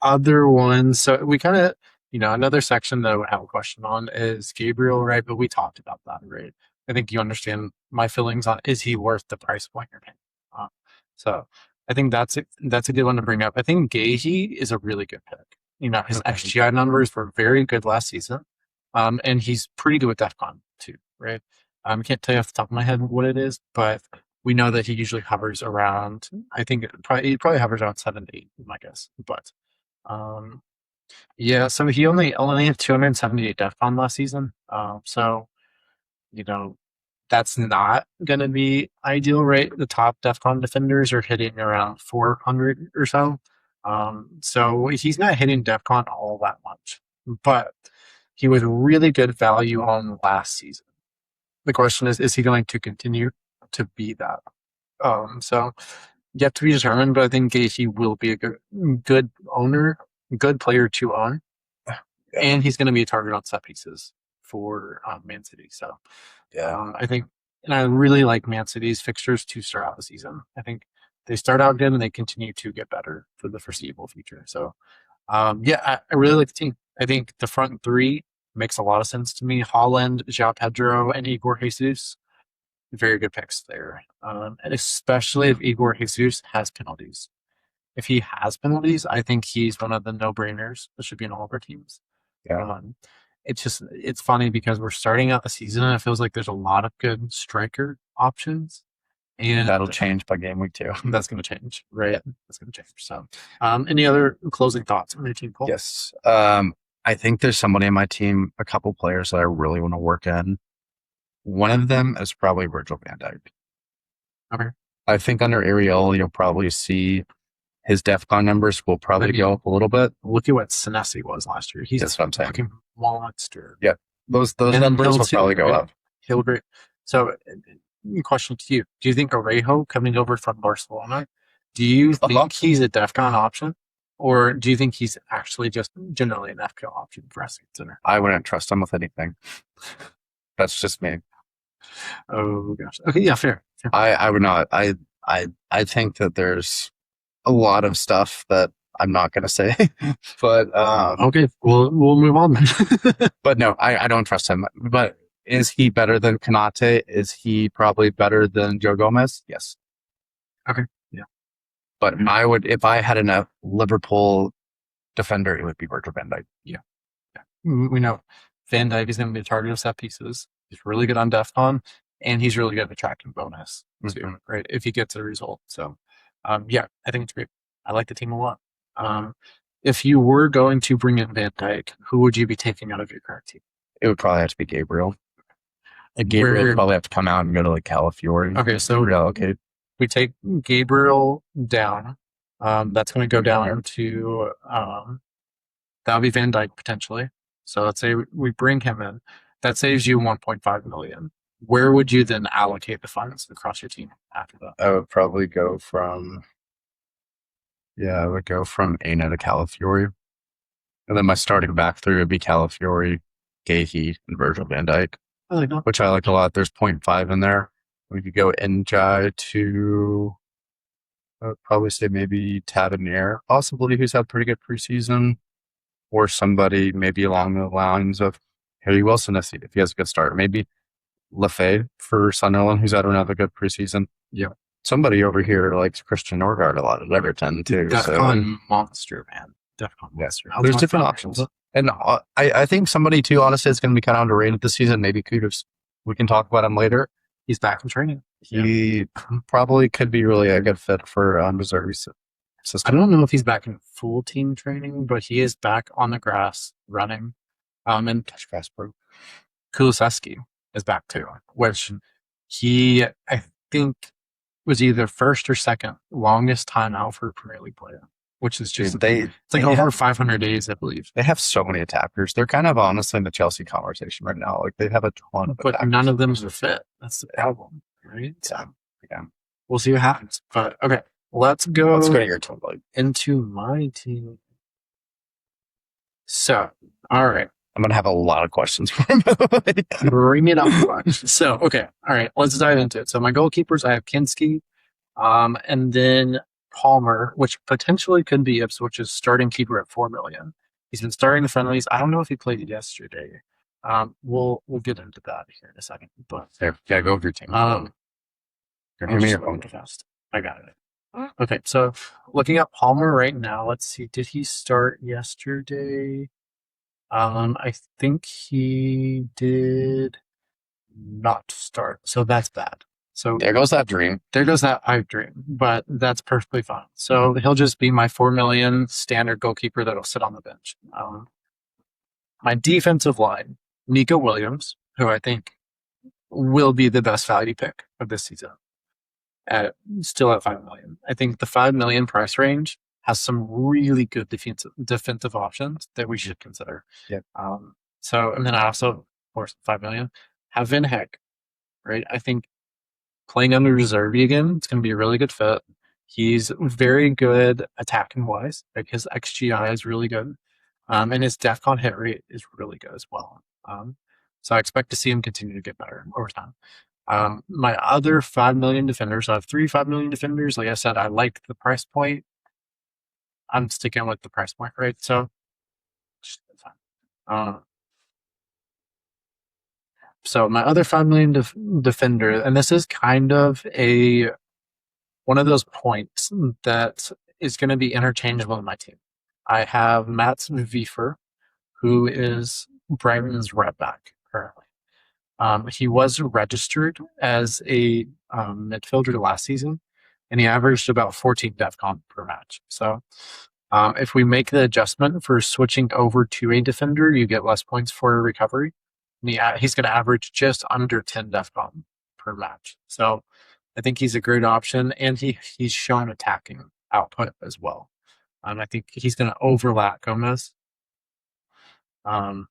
Other ones. So we kind of, another section that I would have a question on is Gabriel, right? But we talked about that, right? I think you understand my feelings on, is he worth the price point you're paying? So I think that's a good one to bring up. I think Gahey is a really good pick. His XGI numbers were very good last season. And he's pretty good with DEFCON too, right? I can't tell you off the top of my head what it is, but we know that he usually hovers around, I think he probably hovers around 7 to 8, my guess. But yeah, so he only had 278 DEFCON last season. So, that's not going to be ideal, right? The top DEFCON defenders are hitting around 400 or so. So he's not hitting DEFCON all that much, but he was really good value on last season. The question is he going to continue to be that? So yet to be determined, but I think Gahey will be a good owner, good player to own, and he's going to be a target on set pieces for Man City. So yeah, I think and I really like Man City's fixtures to start out the season. I think they start out good and they continue to get better for the foreseeable future. So, yeah, I really like the team. I think the front three makes a lot of sense to me. Holland, João Pedro, and Igor Jesus. Very good picks there. And especially if Igor Jesus has penalties. If he has penalties, I think he's one of the no-brainers that should be in all of our teams. Yeah. It's funny because we're starting out the season and it feels like there's a lot of good striker options. And that'll change by game week 2. That's going to change, right? Yeah. That's going to change. So, any other closing thoughts on your team, Cole? Yes. I think there's somebody in my team, a couple players that I really want to work in. One of them is probably Virgil van Dijk. Okay. I think under Ariel, you'll probably see his DEFCON numbers will probably go up a little bit. Look at what Senesi was last year. He's That's what I'm saying. Fucking monster. Yeah. Those numbers will probably go up. He'll great. So, question to you: do you think Orejo coming over from Barcelona? Do you think he's a DEFCON option, or do you think he's actually just generally an FPL option for us center? I wouldn't trust him with anything. That's just me. Oh gosh. Okay. Yeah. Fair. I would not. I think that there's a lot of stuff that I'm not going to say, but okay, we'll move on then. But no, I don't trust him. But is he better than Konate? Is he probably better than Joe Gomez? Yes. Okay. Yeah. But I would, if I had a Liverpool defender, it would be Virgil van Dijk. Yeah. We know Van Dijk is going to be a target of set pieces. He's really good on DEFCON, and he's really good at attracting bonus too, right? If he gets a result. So, yeah, I think it's great. I like the team a lot. If you were going to bring in Van Dijk, who would you be taking out of your current team? It would probably have to be Gabriel. Gabriel would probably have to come out and go to like Calafiori. Okay, so relocate. We take Gabriel down. That's going to go down to that would be Van Dijk potentially. So let's say we bring him in. That saves you 1.5 million. Where would you then allocate the funds across your team after that? I would probably go from Aina to Calafiori. And then my starting back three would be Calafiori, Gahey, and Virgil van Dijk. I like that. Which I like a lot. There's 0.5 in there. We could go Njai to I would probably say maybe Tavernier, possibly, who's had pretty good preseason. Or somebody maybe along the lines of Harry Wilson if he has a good start. Maybe Lefay for Sunderland, who's had another good preseason. Yeah. Somebody over here likes Christian Norgard a lot at Everton too. DEFCON monster, man. DEFCON monster. There's different options. And I think somebody too, honestly, is going to be kind of underrated this season. Maybe Kudus. We can talk about him later. He's back in training. He probably could be really a good fit for Missouri system. I don't know if he's back in full team training, but he is back on the grass running. And Kulusevski is back too, which he, I think, was either first or second longest time out for a Premier League player, which is just it's like over 500 days, I believe. They have so many attackers. They're kind of honestly in the Chelsea conversation right now. Like they have a ton of but attackers. None of them are fit. That's the problem, right? So yeah, we'll see what happens. But okay, let's go to your team, into my team. So, all right. I'm going to have a lot of questions for him. Bring it up. So, okay. All right. Let's dive into it. So, my goalkeepers, I have Kinski, and then Palmer, which potentially could be Ipswich's starting keeper at 4 million. He's been starting the friendlies. I don't know if he played yesterday. We'll get into that here in a second. But yeah, go over your team. Give me your phone fast. I got it. Okay. So, looking at Palmer right now, let's see. Did he start yesterday? I think he did not start, so that's bad. So there goes that dream. There goes that pipe dream, but that's perfectly fine. So he'll just be my 4 million standard goalkeeper that'll sit on the bench. My defensive line, Nico Williams, who I think will be the best value pick of this season, still at 5 million. I think the 5 million price range has some really good defensive options that we should consider. Yeah. And then I also, of course, 5 million, have Van Heck, right? I think playing under Reserve again, it's going to be a really good fit. He's very good attacking wise. Like his XGI is really good. And his DEFCON hit rate is really good as well. So I expect to see him continue to get better over time. My other 5 million defenders, I have three 5 million defenders. Like I said, I like the price point. I'm sticking with the price point, right? So, uh, so my other 5 million defender, and this is kind of a one of those points that is going to be interchangeable in my team. I have Mats Vifer, who is Brighton's right back currently. He was registered as a midfielder last season, and he averaged about 14 DEFCON per match. So if we make the adjustment for switching over to a defender, you get less points for recovery. He's going to average just under 10 DEFCON per match. So I think he's a great option, and he's shown attacking output as well. I think he's going to overlap Gomez. Um,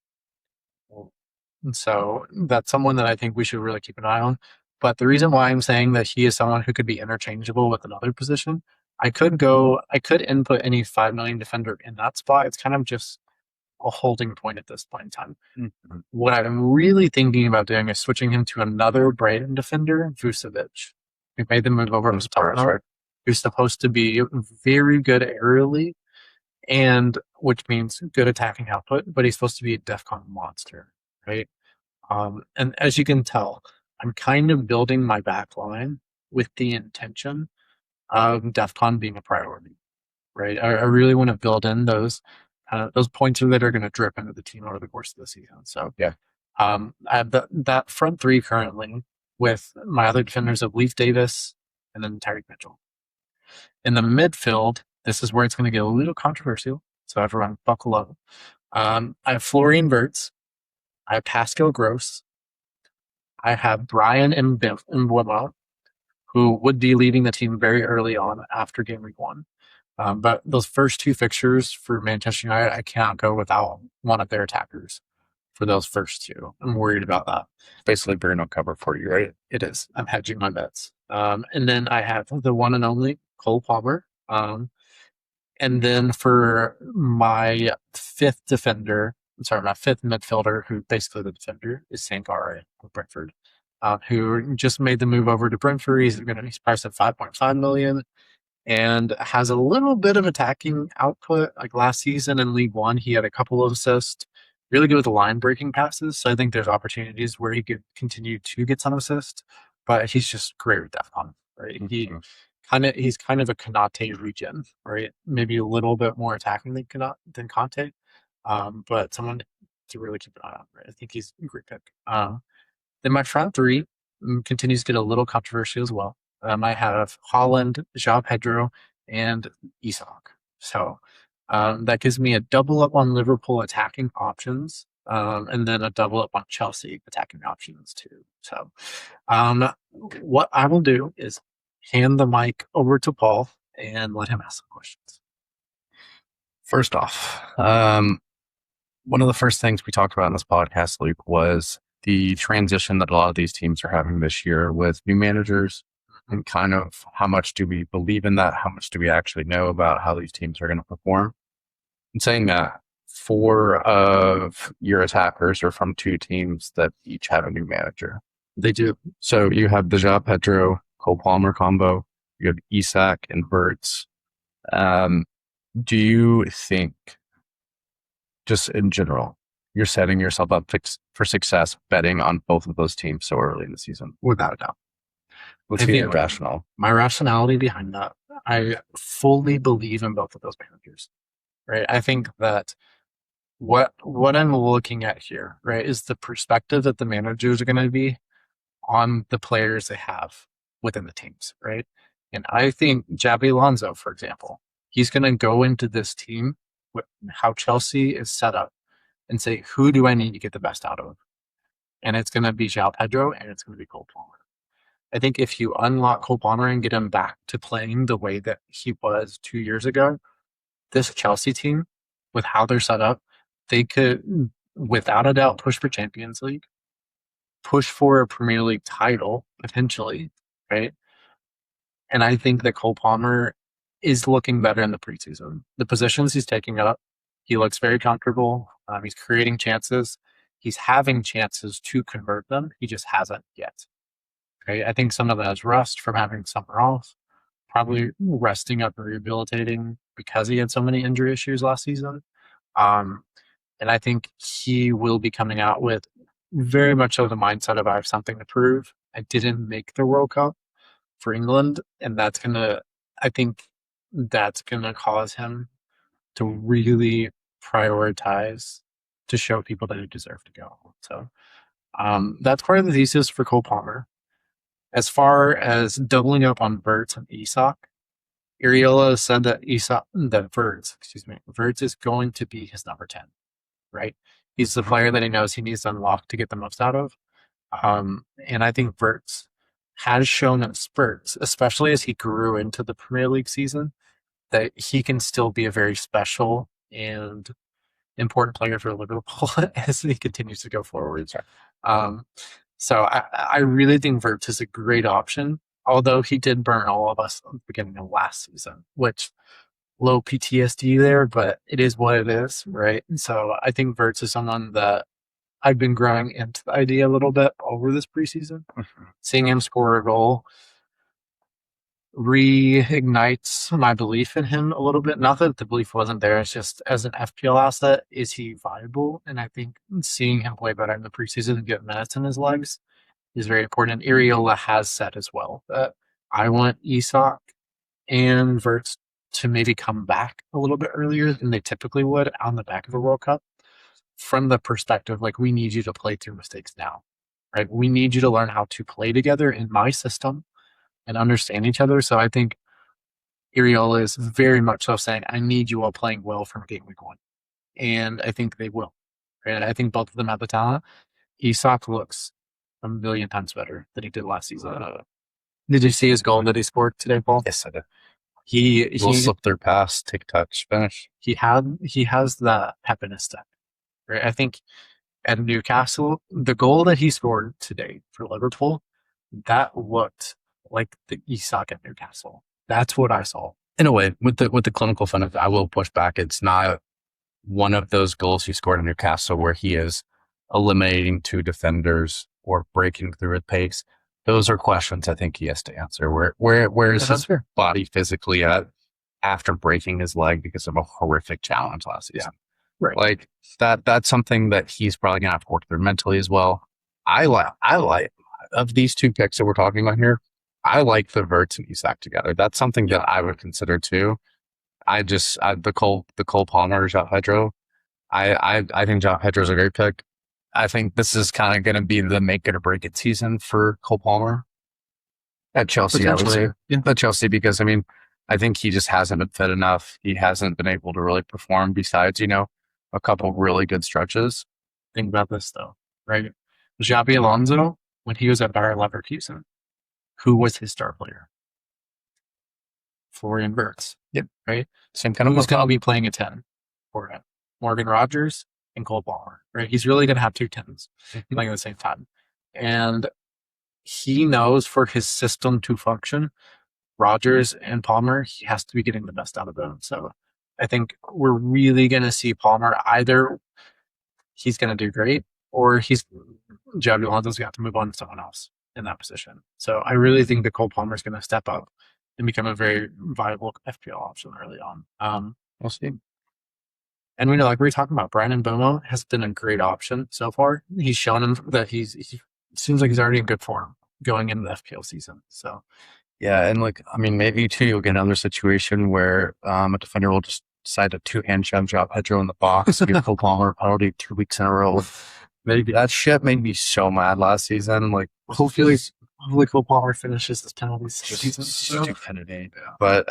and so that's someone that I think we should really keep an eye on. But the reason why I'm saying that he is someone who could be interchangeable with another position, I could input any 5 million defender in that spot. It's kind of just a holding point at this point in time. Mm-hmm. What I'm really thinking about doing is switching him to another Brighton defender, Vucevic. We made the move over to Tottenham, right? Who's supposed to be very good aerially, and which means good attacking output, but he's supposed to be a DEFCON monster, right? And as you can tell, I'm kind of building my back line with the intention of DEFCON being a priority, right? I really want to build in those points that are going to drip into the team over the course of the season. So Yeah. I have that front three currently with my other defenders of Leaf Davis and then Tyreek Mitchell. In the midfield, this is where it's going to get a little controversial. So everyone buckle up. I have Florian Wirtz. I have Pascal Gross. I have Brian Mbeumo, who would be leading the team very early on after game week 1. But those first two fixtures for Manchester United, I can't go without one of their attackers for those first two. I'm worried about that. Basically, Bruno cover for you, right? It is. I'm hedging my bets. And then I have the one and only Cole Palmer. And then for my fifth defender, my fifth midfielder, who basically the defender, is Sankara of Brentford, who just made the move over to Brentford. He's priced at 5.5 million and has a little bit of attacking output. Like last season in League One, he had a couple of assists, really good with the line breaking passes. So I think there's opportunities where he could continue to get some assists, but he's just great with DEFCON, right? He's kind of a Konate regen, right? Maybe a little bit more attacking than Conte, but someone to really keep an eye on, right? I think he's a great pick. Then my front three continues to get a little controversial as well. I have Holland, João Pedro, and Isak. So that gives me a double up on Liverpool attacking options, and then a double up on Chelsea attacking options too. So what I will do is hand the mic over to Paul and let him ask some questions. First off, one of the first things we talked about in this podcast, Luke, was the transition that a lot of these teams are having this year with new managers, and kind of how much do we believe in that? How much do we actually know about how these teams are going to perform? And saying that 4 of your attackers are from 2 teams that each have a new manager. They do. So you have the João Pedro, Cole Palmer combo. You have Isak and Wirtz. Do you think, just in general, you're setting yourself up for success betting on both of those teams so early in the season? Without a doubt. What's your rationale? My rationality behind that, I fully believe in both of those managers, right? I think that what I'm looking at here, right, is the perspective that the managers are going to be on the players they have within the teams, right? And I think Xabi Alonso, for example, he's going to go into this team with how Chelsea is set up and say, who do I need to get the best out of? And it's going to be João Pedro and it's going to be Cole Palmer. I think if you unlock Cole Palmer and get him back to playing the way that he was 2 years ago, this Chelsea team, with how they're set up, they could, without a doubt, push for Champions League, push for a Premier League title, potentially, right? And I think that Cole Palmer is looking better in the preseason. The positions he's taking up, he looks very comfortable. He's creating chances. He's having chances to convert them. He just hasn't yet. Right? I think some of that is rust from having summer off, probably resting up and rehabilitating because he had so many injury issues last season. Um, and I think he will be coming out with very much so the mindset of I have something to prove. I didn't make the World Cup for England, and I think that's gonna cause him to really prioritize to show people that he deserve to go. So that's part of the thesis for Cole Palmer. As far as doubling up on Verts and Isak, Iriola said that Verts is going to be his number 10, right? He's the player that he knows he needs to unlock to get the most out of. And I think Verts has shown in spurts, especially as he grew into the Premier League season, that he can still be a very special and important player for Liverpool as he continues to go forward. Um, so I really think Verts is a great option, although he did burn all of us at the beginning of last season, which low PTSD there, but it is what it is, right? So I think Verts is someone that I've been growing into the idea a little bit over this preseason. Seeing him score a goal reignites my belief in him a little bit. Not that the belief wasn't there, it's just as an FPL asset, is he viable? And I think seeing him play better in the preseason and get minutes in his legs is very important. Iriola has said as well that I want Isak and Verts to maybe come back a little bit earlier than they typically would on the back of a World Cup, from the perspective like we need you to play through mistakes now, right? We need you to learn how to play together in my system and understand each other. So I think Iriola is very much so saying, I need you all playing well from game week 1. And I think they will. Right? And I think both of them have the talent. Isak looks a million times better than he did last season. Did you see his goal that he scored today, Paul? Yes, I did. He will slip their pass, take touch, finish. He has the pep in his step. Right? I think at Newcastle, the goal that he scored today for Liverpool, that looked like the Isak at Newcastle. That's what I saw. In a way, with the clinical fun of it, I will push back. It's not one of those goals he scored in Newcastle where he is eliminating 2 defenders or breaking through at pace. Those are questions I think he has to answer. Where is his body physically at after breaking his leg because of a horrific challenge last season? Yeah. Right. Like that's something that he's probably gonna have to work through mentally as well. I like of these 2 picks that we're talking about here, I like the Verts and Isak together. That's something that I would consider too. The Cole Palmer, João Pedro. I think João Pedro is a great pick. I think this is kind of going to be the make it or break it season for Cole Palmer at Chelsea. I would say at Chelsea, because I mean, I think he just hasn't been fit enough. He hasn't been able to really perform besides, a couple really good stretches. Think about this though, right? Xabi Alonso, when he was at Bayer Leverkusen, who was his star player? Florian Wirtz. Yep. Right? Same kind of who's going to be playing a 10 for him? Morgan Rogers and Cole Palmer, right? He's really going to have 2 10s playing at the same time. And he knows for his system to function, Rogers and Palmer, he has to be getting the best out of them. So I think we're really going to see Palmer either he's going to do great or Xabi Alonso's got to move on to someone else in that position. So I really think that Cole Palmer is going to step up and become a very viable FPL option early on. We'll see. And we know, like we were talking about, Brandon Bomo has been a great option so far. He's shown him that he seems like he's already in good form going into the FPL season. So yeah, and maybe too you'll get another situation where a defender will just decide to 2-hand shove João Pedro in the box, give Cole Palmer a penalty 2 weeks in a row. Maybe that shit made me so mad last season. Like hopefully Cole Palmer finishes this penalties season. Stupidity. But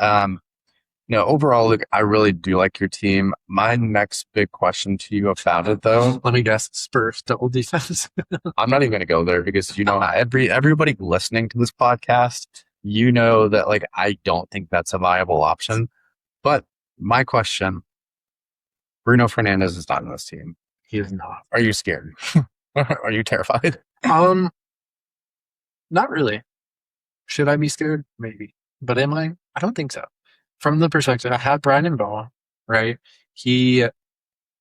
overall, look, I really do like your team. My next big question to you about it, though, let me guess, Spurs double defense. I'm not even going to go there because everybody listening to this podcast, that I don't think that's a viable option. But my question: Bruno Fernandes is not in this team. He is not. Are you scared? Are you terrified? Not really. Should I be scared? Maybe. But am I? I don't think so. From the perspective, I have Brandon Boa, right? He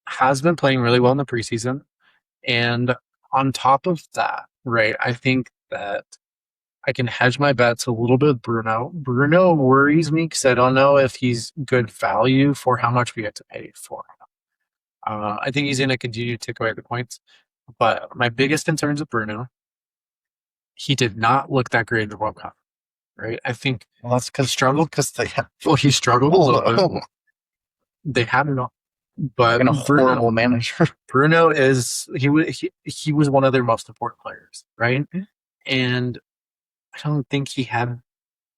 has been playing really well in the preseason. And on top of that, right, I think that I can hedge my bets a little bit with Bruno. Bruno worries me because I don't know if he's good value for how much we have to pay for him. I think he's going to continue to take away the points. But my biggest concerns with Bruno, he did not look that great in the World Cup, right? I think Well, that's because struggled because they have well, he struggled a little bit. They had it all, but a horrible manager. Bruno is he was one of their most important players, right? And I don't think he had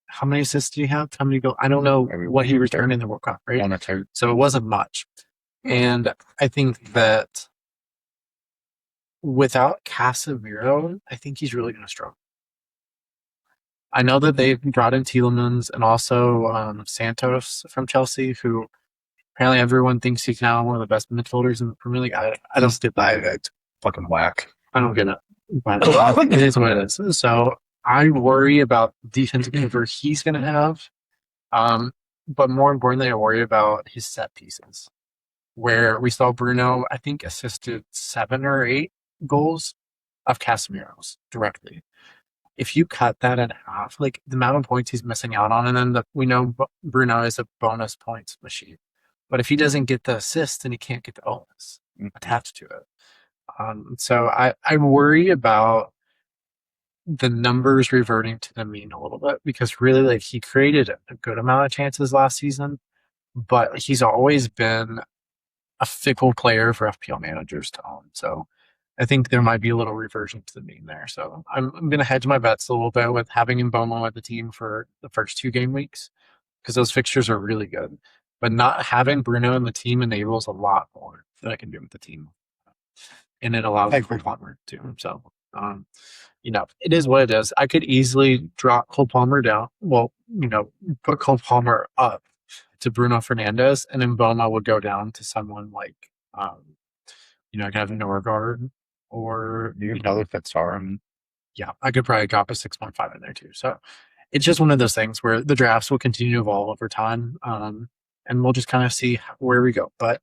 how many assists do you have? How many goals? I don't know what he returned in the World Cup, right? One or two. So it wasn't much. And I think that without Casemiro, I think he's really going to struggle. I know that they've brought in Tielemans and also Santos from Chelsea, who apparently everyone thinks he's now one of the best midfielders in the Premier League. I don't get that. It's fucking whack. I don't get it. But it is what it is. So I worry about defensive cover he's going to have. But more importantly, I worry about his set pieces, where we saw Bruno, I think, assisted 7 or 8 goals of Casemiro's directly. If you cut that in half, like the amount of points he's missing out on, and then we know Bruno is a bonus points machine. But if he doesn't get the assist, then he can't get the bonus attached to it. So I worry about the numbers reverting to the mean a little bit because really, like he created a good amount of chances last season, but he's always been a fickle player for FPL managers to own. So I think there might be a little reversion to the mean there. So I'm going to hedge my bets a little bit with having Mboma with the team for the first 2 game weeks because those fixtures are really good. But not having Bruno in the team enables a lot more that I can do with the team. And it allows for Palmer too. So, it is what it is. I could easily drop Cole Palmer down. Well, put Cole Palmer up to Bruno Fernandez, and then Boma would go down to someone like, Kevin Norgard or Another Fitzar. Yeah, I could probably drop a 6.5 in there too. So it's just one of those things where the drafts will continue to evolve over time, and we'll just kind of see where we go. But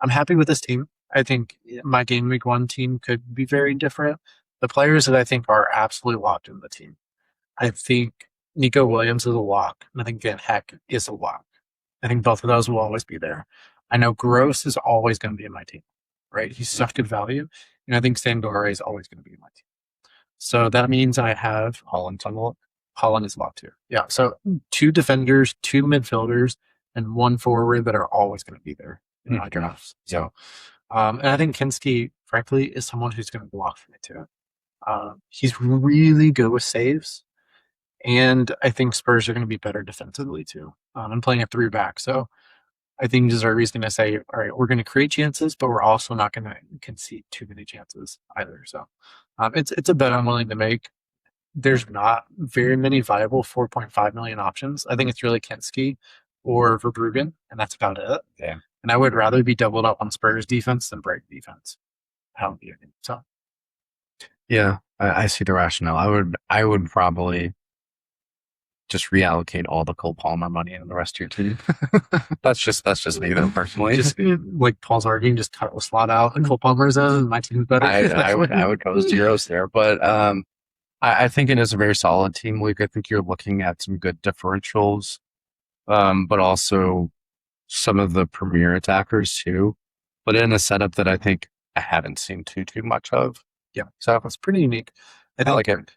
I'm happy with this team. I think my game week 1 team could be very different. The players that I think are absolutely locked in the team. I think Nico Williams is a lock, and I think Van Heck is a lock. I think both of those will always be there. I know Gross is always going to be in my team, right? He's such good value, and I think Sangore is always going to be in my team. So that means I have Holland unlocked. Holland is locked too. Yeah. So 2 defenders, 2 midfielders, and 1 forward that are always going to be there in my drafts. So, and I think Kinski, frankly, is someone who's going to block for me too. He's really good with saves, and I think Spurs are going to be better defensively too. I'm playing a 3-back, so I think Deserby's going to say, all right, we're going to create chances, but we're also not going to concede too many chances either. So it's a bet I'm willing to make. There's not very many viable 4.5 million options. I think it's really Kinski or Verbruggen, and that's about it. Yeah. And I would rather be doubled up on Spurs defense than Brighton defense. So yeah, I see the rationale. I would probably just reallocate all the Cole Palmer money in the rest of your team. that's just me though, personally. Just like Paul's arguing, just cut the slot out and Cole Palmer's in, and my team's better. I would go zeros there, but I think it is a very solid team week. I think you're looking at some good differentials, but also some of the premier attackers too. But in a setup that I think I haven't seen too much of. Yeah, so it's pretty unique. I like it.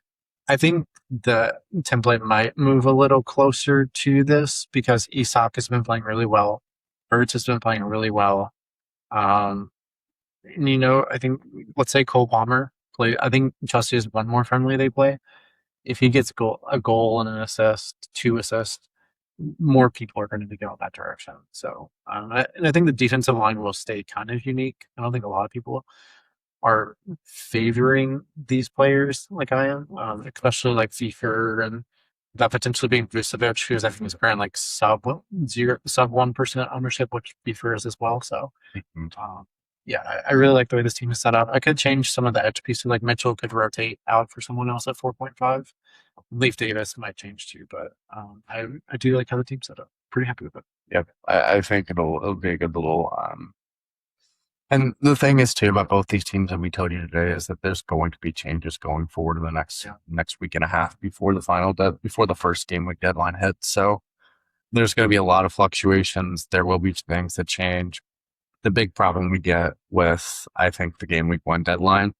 I think the template might move a little closer to this because Isak has been playing really well. Birds has been playing really well. I think let's say Cole Palmer play. I think Chelsea is one more friendly they play. If he gets a goal and an assist, 2 assists, more people are going to go in that direction. So, and I think the defensive line will stay kind of unique. I don't think a lot of people are favoring these players like I am, especially like FIFA and that potentially being Vucevic, who's I think is around like sub 1% ownership, which FIFA is as well. So, I really like the way this team is set up. I could change some of the edge pieces, like Mitchell could rotate out for someone else at 4.5. Leaf Davis might change too, but I do like how the team's set up. Pretty happy with it. Yeah, I think it'll be a good little And the thing is too about both these teams that we told you today is that there's going to be changes going forward in the next week and a half before before the first game week deadline hits. So there's going to be a lot of fluctuations. There will be things that change. The big problem we get with, I think, the game week one deadline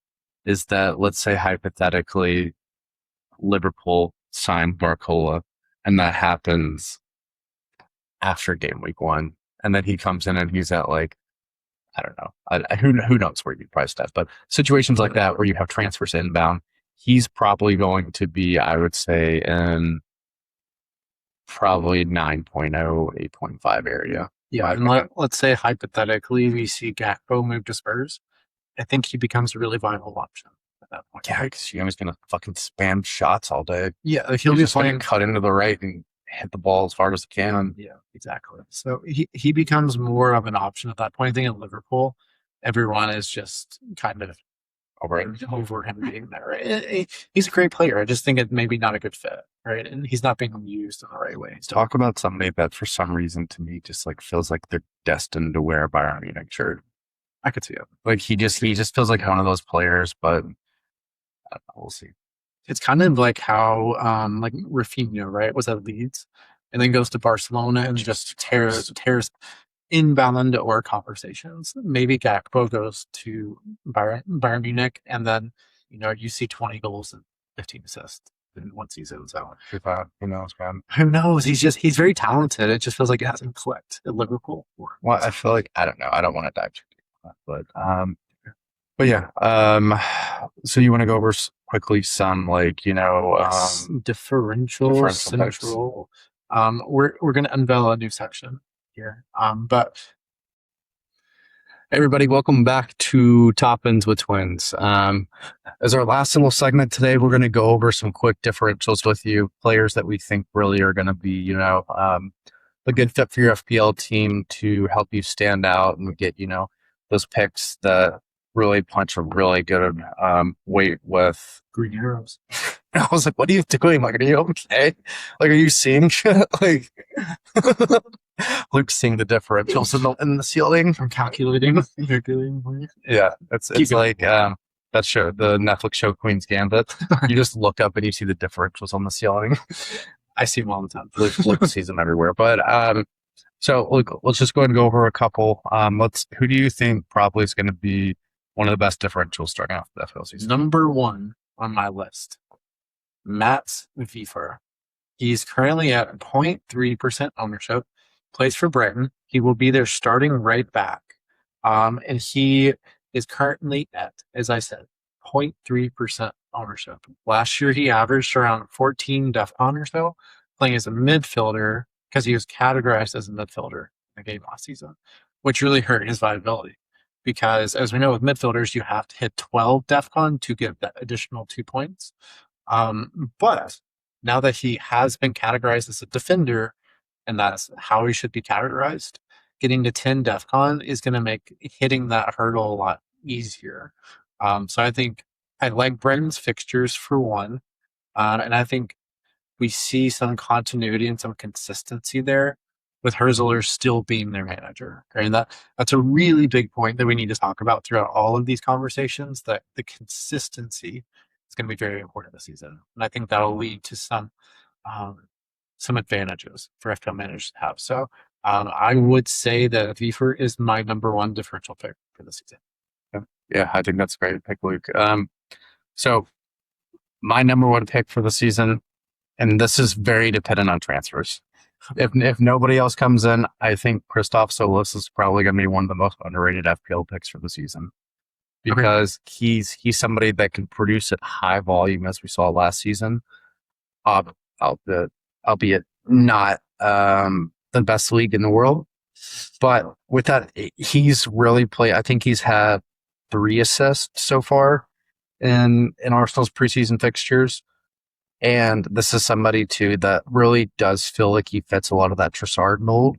is that, let's say hypothetically, Liverpool signed Barcola, and that happens after game week one, and then he comes in and he's at like, I don't know, who knows where you priced at, but situations like that where you have transfers inbound, he's probably going to be, I would say, in probably 9.0, 8.5 area. Yeah, and let's say hypothetically we see Gakpo move to Spurs. I think he becomes a really viable option at that point. Yeah, because he's going to fucking spam shots all day. Yeah, he'll just going to cut into the right and hit the ball as hard as he can. Yeah, exactly. So he becomes more of an option at that point. I think in Liverpool, everyone is just kind of over him being there. Right? He's a great player. I just think it maybe not a good fit, right? And he's not being used in the right way. So, talk about somebody that for some reason to me just like feels like they're destined to wear a Bayern Munich shirt. I could see it. Like he just feels like one of those players, but we'll see. It's kind of like how like Rafinha, right, was at Leeds and then goes to Barcelona and just tears in Ballon d'Or conversations. Maybe Gakpo goes to Bayern Munich and then you see 20 goals and 15 assists in one season. So who knows, man? Who knows? He's very talented. It just feels like it hasn't clicked at Liverpool. Well, I feel like I don't know. I don't want to dive too deep, but yeah. So you want to go over quickly some like differential central. We're going to unveil a new section here. But everybody, welcome back to Top Ends with Twins. As our last little segment today, we're going to go over some quick differentials with you, players that we think really are going to be, a good fit for your FPL team to help you stand out and get, those picks that really punch a really good weight with green arrows. I was like, what are you doing? Like, are you okay? Like, are you seeing shit? Like, Luke's seeing the differentials in the ceiling. I'm calculating. Yeah, it's like that show, the Netflix show Queen's Gambit. You just look up and you see the differentials on the ceiling. I see them all the time. Luke sees them everywhere. But so Luke, let's just go ahead and go over a couple. Who do you think probably is going to be one of the best differentials starting off the FPL season? Number one on my list, Matt Wiefer. He's currently at 0.3% ownership, plays for Brighton. He will be their starting right back. And he is currently at, as I said, 0.3% ownership. Last year, he averaged around 14 DEFCON or so, playing as a midfielder because he was categorized as a midfielder in the game last season, which really hurt his viability. Because as we know with midfielders, you have to hit 12 DEFCON to get that additional 2 points. But now that he has been categorized as a defender, and that's how he should be categorized, getting to 10 DEFCON is going to make hitting that hurdle a lot easier. So I think I like Brendan's fixtures for one, and I think we see some continuity and some consistency there with Herzler still being their manager. Okay? And that's a really big point that we need to talk about throughout all of these conversations, that the consistency is going to be very important this season. And I think that'll lead to some advantages for FPL managers to have. So I would say that Wiefer is my number one differential pick for the season. Yeah, I think that's a great pick, Luke. So my number one pick for the season, and this is very dependent on transfers. If nobody else comes in, I think Christoph Solis is probably going to be one of the most underrated FPL picks for the season, because he's somebody that can produce at high volume as we saw last season, albeit not the best league in the world. But with that, he's really played. I think he's had 3 assists so far in Arsenal's preseason fixtures. And this is somebody, too, that really does feel like he fits a lot of that Trossard mold.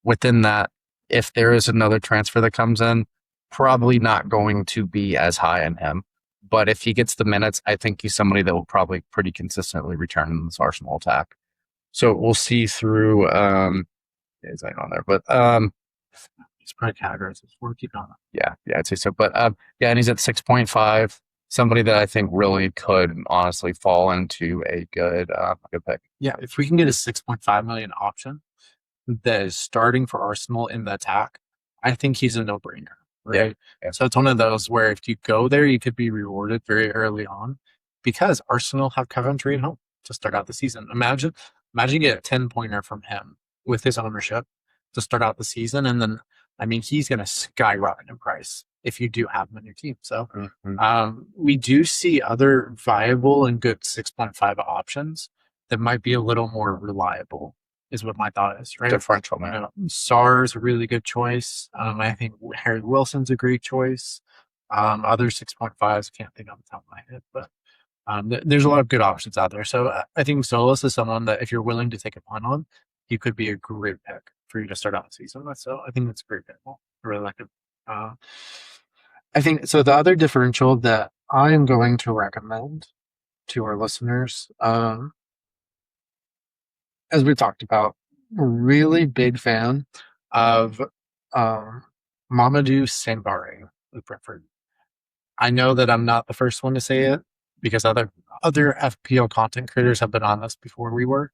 Within that, if there is another transfer that comes in, probably not going to be as high on him. But if he gets the minutes, I think he's somebody that will probably pretty consistently return in this Arsenal attack. So we'll see through, is that on there? But He's probably categorized as 4. Keep on. Yeah, I'd say so. But yeah, and he's at 6.5. Somebody that I think really could honestly fall into a good pick. Yeah, if we can get a 6.5 million option that is starting for Arsenal in the attack, I think he's a no-brainer, right? Yeah. So it's one of those where if you go there, you could be rewarded very early on because Arsenal have Coventry at home to start out the season. Imagine you get a 10-pointer from him with his ownership to start out the season, and then he's going to skyrocket in price if you do have him on your team. So we do see other viable and good 6.5 options that might be a little more reliable, is what my thought is, right? Differential, man. Sar's a really good choice. I think Harry Wilson's a great choice. Other 6.5s, can't think off the top of my head, but there's a lot of good options out there. So I think Solis is someone that if you're willing to take a punt on, he could be a great pick for you to start out the season with. So I think that's a great pick. I really like it. I think so. The other differential that I am going to recommend to our listeners, as we talked about, really big fan of Mamadou Sangare with Brentford. I know that I'm not the first one to say it because other FPL content creators have been on this before we were.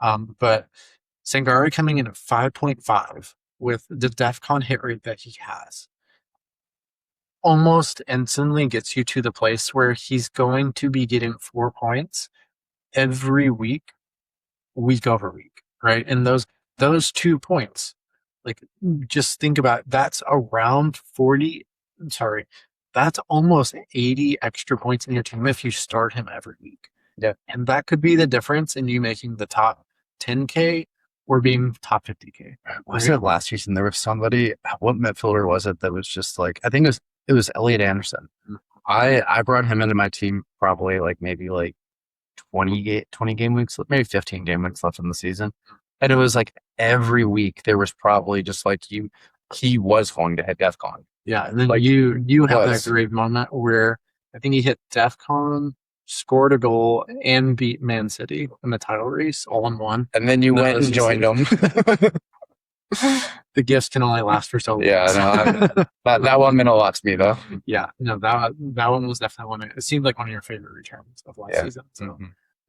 But Sangare coming in at 5.5 with the DEFCON hit rate that he has almost instantly gets you to the place where he's going to be getting 4 points every week over week, right? And those 2 points, like, just think about it, that's around 40. Sorry, that's almost 80 extra points in your team if you start him every week. Yeah, and that could be the difference in you making the top 10K or being top 50K. Was it last season? There was somebody. What midfielder was it that was just like? I think it was Elliot Anderson. I brought him into my team probably maybe 20 game weeks, maybe 15 game weeks left in the season. And it was like every week there was probably just he was going to hit DEFCON. Yeah, and then you have that great moment where I think he hit DEFCON, scored a goal, and beat Man City in the title race all in one. And then you went and joined them. The gifts can only last for so long. Yeah, no, that one meant a lot to me, though. Yeah, no, that one was definitely one. It seemed like one of your favorite returns of last season. So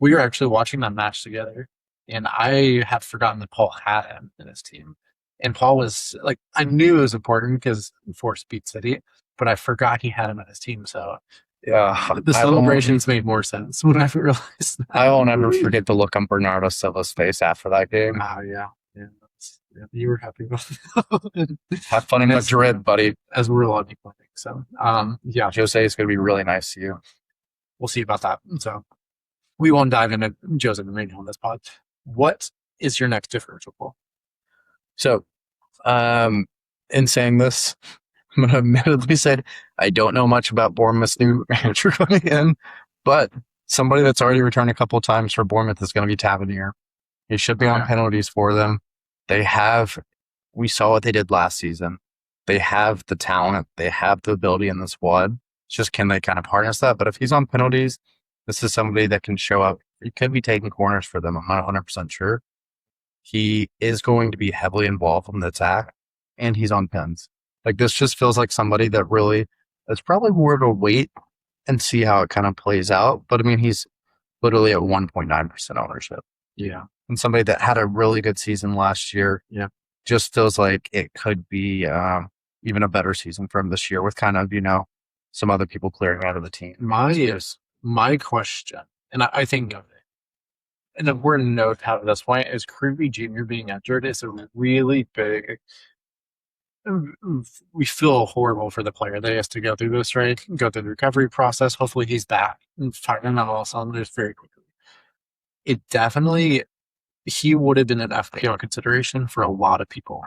we were actually watching that match together, and I had forgotten that Paul had him in his team. And Paul was like, I knew it was important because Force beat City, but I forgot he had him in his team. So the celebrations made more sense when I realized that. I won't ever forget the look on Bernardo Silva's face after that game. Oh, yeah. You were happy about it. Have fun in Madrid, buddy. As we're a lot of people think. So, yeah. Jose is going to be really nice to you. We'll see about that. So, we won't dive into Jose Mourinho on this pod. What is your next differential, Paul? So, in saying this, I'm going to admittedly say I don't know much about Bournemouth's new manager coming in, but somebody that's already returned a couple of times for Bournemouth is going to be Tavernier. He should be on penalties for them. We saw what they did last season. They have the talent. They have the ability in the squad. It's just, can they kind of harness that? But if he's on penalties, this is somebody that can show up. He could be taking corners for them. I'm not 100% sure. He is going to be heavily involved in the attack, and he's on pens. This just feels like somebody that really is probably more to wait and see how it kind of plays out. But he's literally at 1.9% ownership. Yeah. And somebody that had a really good season last year. Yeah. Just feels like it could be even a better season for him this year with kind of, some other people clearing out of the team. My question, and I think, and a important note to have at this point is Creevy Jr. being injured is a really big. We feel horrible for the player that he has to go through this, right? Go through the recovery process. Hopefully he's back and firing on all cylinders very quickly. He would have been an FPL consideration for a lot of people.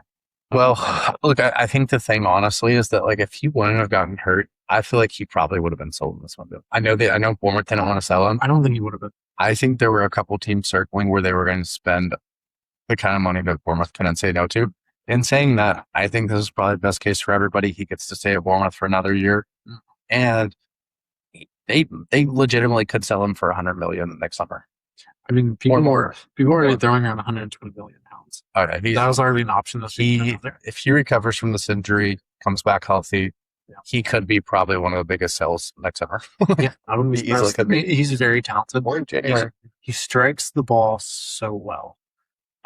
Well, look, I think the thing, honestly, is that if he wouldn't have gotten hurt, I feel like he probably would have been sold in this window. I know Bournemouth didn't want to sell him. I don't think he would have been. I think there were a couple teams circling where they were going to spend the kind of money that Bournemouth couldn't say no to. In saying that, I think this is probably the best case for everybody. He gets to stay at Bournemouth for another year, and they legitimately could sell him for £100 million next summer. People are throwing around £120 million pounds. Okay, That was already an option this week. if he recovers from this injury, comes back healthy, Yeah. he could be probably one of the biggest sells next summer. Yeah, I wouldn't be Easily surprised. could be. He's very talented. Or in January. He strikes the ball so well.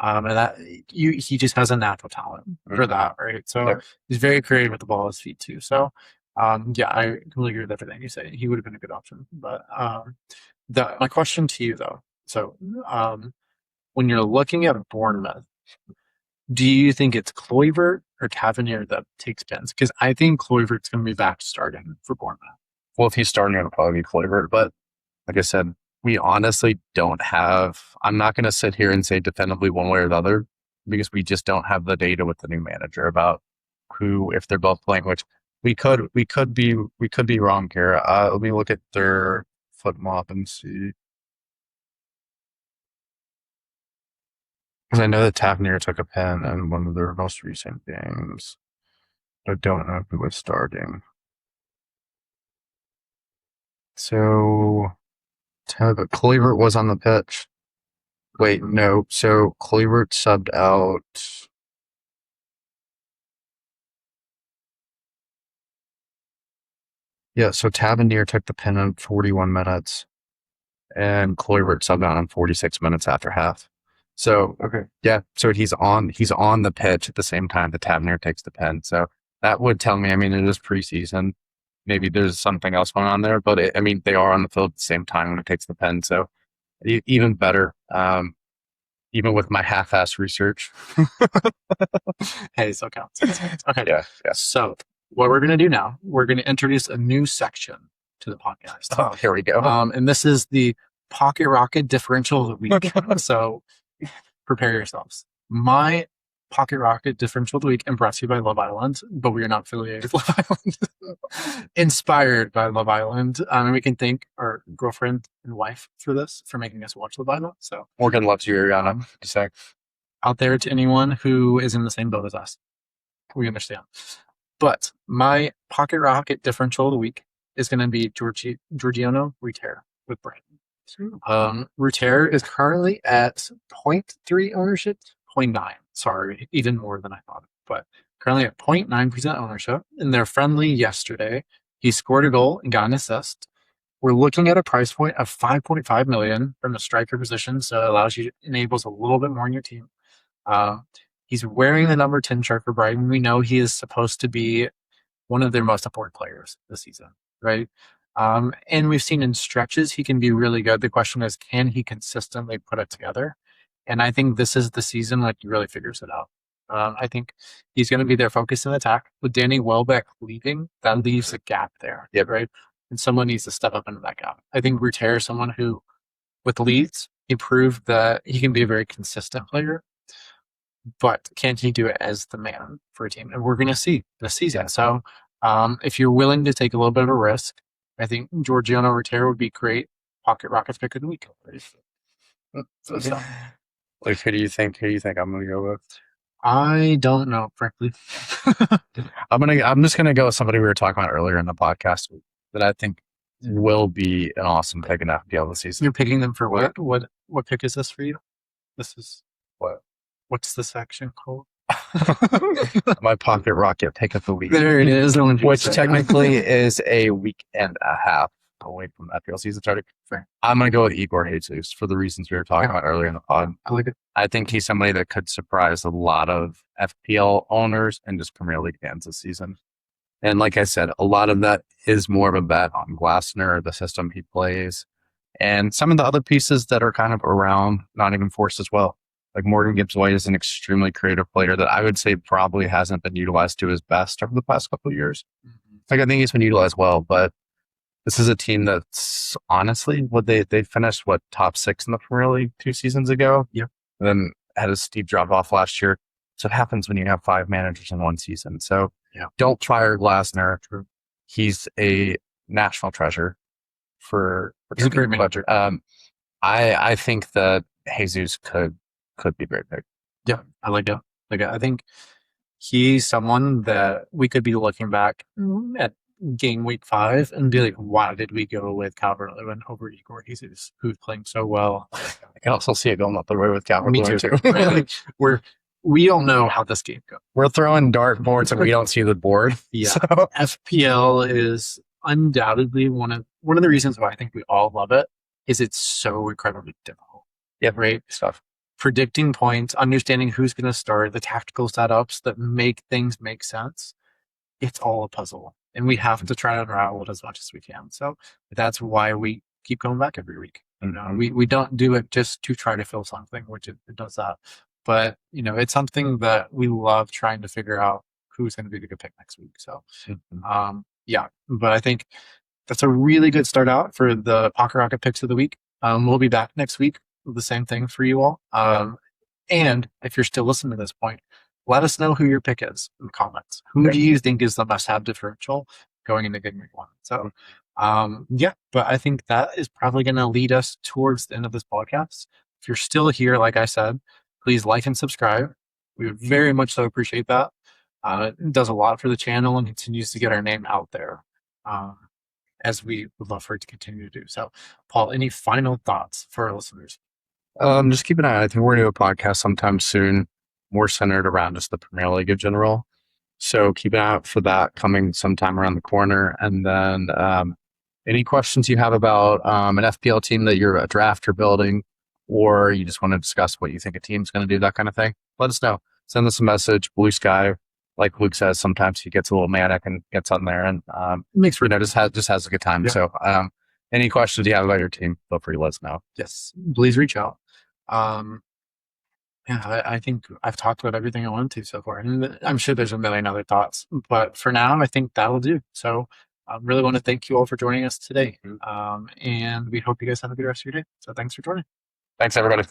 And that he just has a natural talent for that, right? So Yeah. he's very creative with the ball at his feet too. So yeah, I completely agree with everything you say. He would have been a good option. But my question to you though, so when you're looking at Bournemouth, do you think it's Kluivert or Tavernier that takes pins? Because I think Kluivert's going to be back starting for Bournemouth. Well, if he's starting, it'll probably be Kluivert. But like I said, we honestly don't have. I'm not going to sit here and say definitively one way or the other because we just don't have the data with the new manager about who, if they're both playing. Which we could be wrong here. Let me look at their foot mop and see. Because I know that Tavernier took a pen in one of their most recent games. I don't know who was starting. So, Kluivert was on the pitch. Wait, no. So, Kluivert subbed out. Yeah, so Tavernier took the pen in 41 minutes, and Kluivert subbed out in 46 minutes after half. So, okay, yeah. So he's on the pitch at the same time that Tavernier takes the pen. So that would tell me. I mean, it is preseason. Maybe there's something else going on there, but I mean, they are on the field at the same time when it takes the pen. So even better. Even with my half-ass research. Hey, so counts. Okay. Yeah. So what we're going to do now, we're going to introduce a new section to the podcast. Oh, here we go. And this is the Pocket Rocket Differential of the Week. So prepare yourselves. My Pocket Rocket Differential of the Week, and brought to you by Love Island, but we are not affiliated with Love Island. Inspired by Love Island. And we can thank our girlfriend and wife for this, for making us watch Love Island. So Morgan loves you, Ariana. Just say. out there to anyone who is in the same boat as us. We understand. But my Pocket Rocket Differential of the Week is going to be Georgiano Ruter with Brighton. Ruter is currently at 0.3 ownership, 0.9. Sorry, even more than I thought. But currently at 0.9% ownership. In their friendly yesterday, he scored a goal and got an assist. We're looking at a price point of 5.5 million from the striker position, so it allows you, enables a little bit more in your team. He's wearing the number 10 shirt for Brighton. We know he is supposed to be one of their most important players this season, right? And we've seen in stretches he can be really good. The question is, can he consistently put it together? And I think this is the season like he really figures it out. I think he's going to be their focus in attack. With Danny Welbeck leaving, that leaves a gap there, right? And someone needs to step up into that gap. I think Ruter is someone who, with Leeds, he proved that he can be a very consistent player. But can he do it as the man for a team? And we're going to see this season. So if you're willing to take a little bit of a risk, I think Georgiano Ruter would be great Pocket Rockets pick of the week. So. Like, who do you think I'm going to go with? I don't know, frankly. I'm just gonna go with somebody we were talking about earlier in the podcast that I think will be an awesome pick in FPL this season. You're picking them for what? What pick is this for you? This is what? What's the section called? My Pocket Rocket pick of the week. There it is. Which technically is a week and a half away from FPL season starting. Fair. I'm going to go with Igor Jesus for the reasons we were talking about earlier in the pod. I like it. I think he's somebody that could surprise a lot of FPL owners and just Premier League fans this season. And like I said, a lot of that is more of a bet on Glasner, the system he plays, and some of the other pieces that are kind of around Nottingham Forest as well. Like Morgan Gibbs-White is an extremely creative player that I would say probably hasn't been utilized to his best over the past couple of years. Mm-hmm. Like I think he's been utilized well, but this is a team that's honestly they finished top 6 in the Premier League 2 seasons ago. Yep. And then had a steep drop off last year. So it happens when you have 5 managers in one season. So don't fire Glasner. He's a national treasure for he's a great manager. I think that Jesus could be a great pick. Yeah, I like it. I think he's someone that we could be looking back at game week 5 and be like, why did we go with Calvert-Lewin over Igor Jesus, who's playing so well? I can also see it going up the way with Me Calvert-Lewin too. too. Like, we don't know how this game goes. We're throwing dartboards and we don't see the board. Yeah, So, FPL is undoubtedly one of the reasons why I think we all love it is it's so incredibly difficult. yeah, Right? stuff. Predicting points, understanding who's going to start, the tactical setups that make things make sense. It's all a puzzle, and we have to try to unravel it as much as we can. So that's why we keep going back every week. You know, we don't do it just to try to fill something, which it does that. But you know, it's something that we love trying to figure out who's going to be the good pick next week. So, yeah. But I think that's a really good start out for the Pocket Rocket picks of the week. We'll be back next week with the same thing for you all. And if you're still listening to this point, let us know who your pick is in the comments. Who do you think is the must-have differential going into game week 1? So, yeah, but I think that is probably going to lead us towards the end of this podcast. If you're still here, like I said, please like and subscribe. We would very much so appreciate that. It does a lot for the channel and continues to get our name out there, as we would love for it to continue to do. So, Paul, any final thoughts for our listeners? Just keep an eye. I think we're going to do a podcast sometime soon, more centered around just the Premier League in general. So keep an eye out for that coming sometime around the corner. And then any questions you have about an FPL team that you're a draft you're building, or you just want to discuss what you think a team's going to do, that kind of thing, let us know. Send us a message. Blue Sky, like Luke says, sometimes he gets a little manic and gets on there and Makes for just has a good time. Yeah. So any questions you have about your team, feel free to let us know. Yes, please reach out. Yeah, I think I've talked about everything I wanted to so far, and I'm sure there's a million other thoughts, but for now, I think that'll do. So, I really want to thank you all for joining us today, and we hope you guys have a good rest of your day. So, thanks for joining. Thanks, everybody.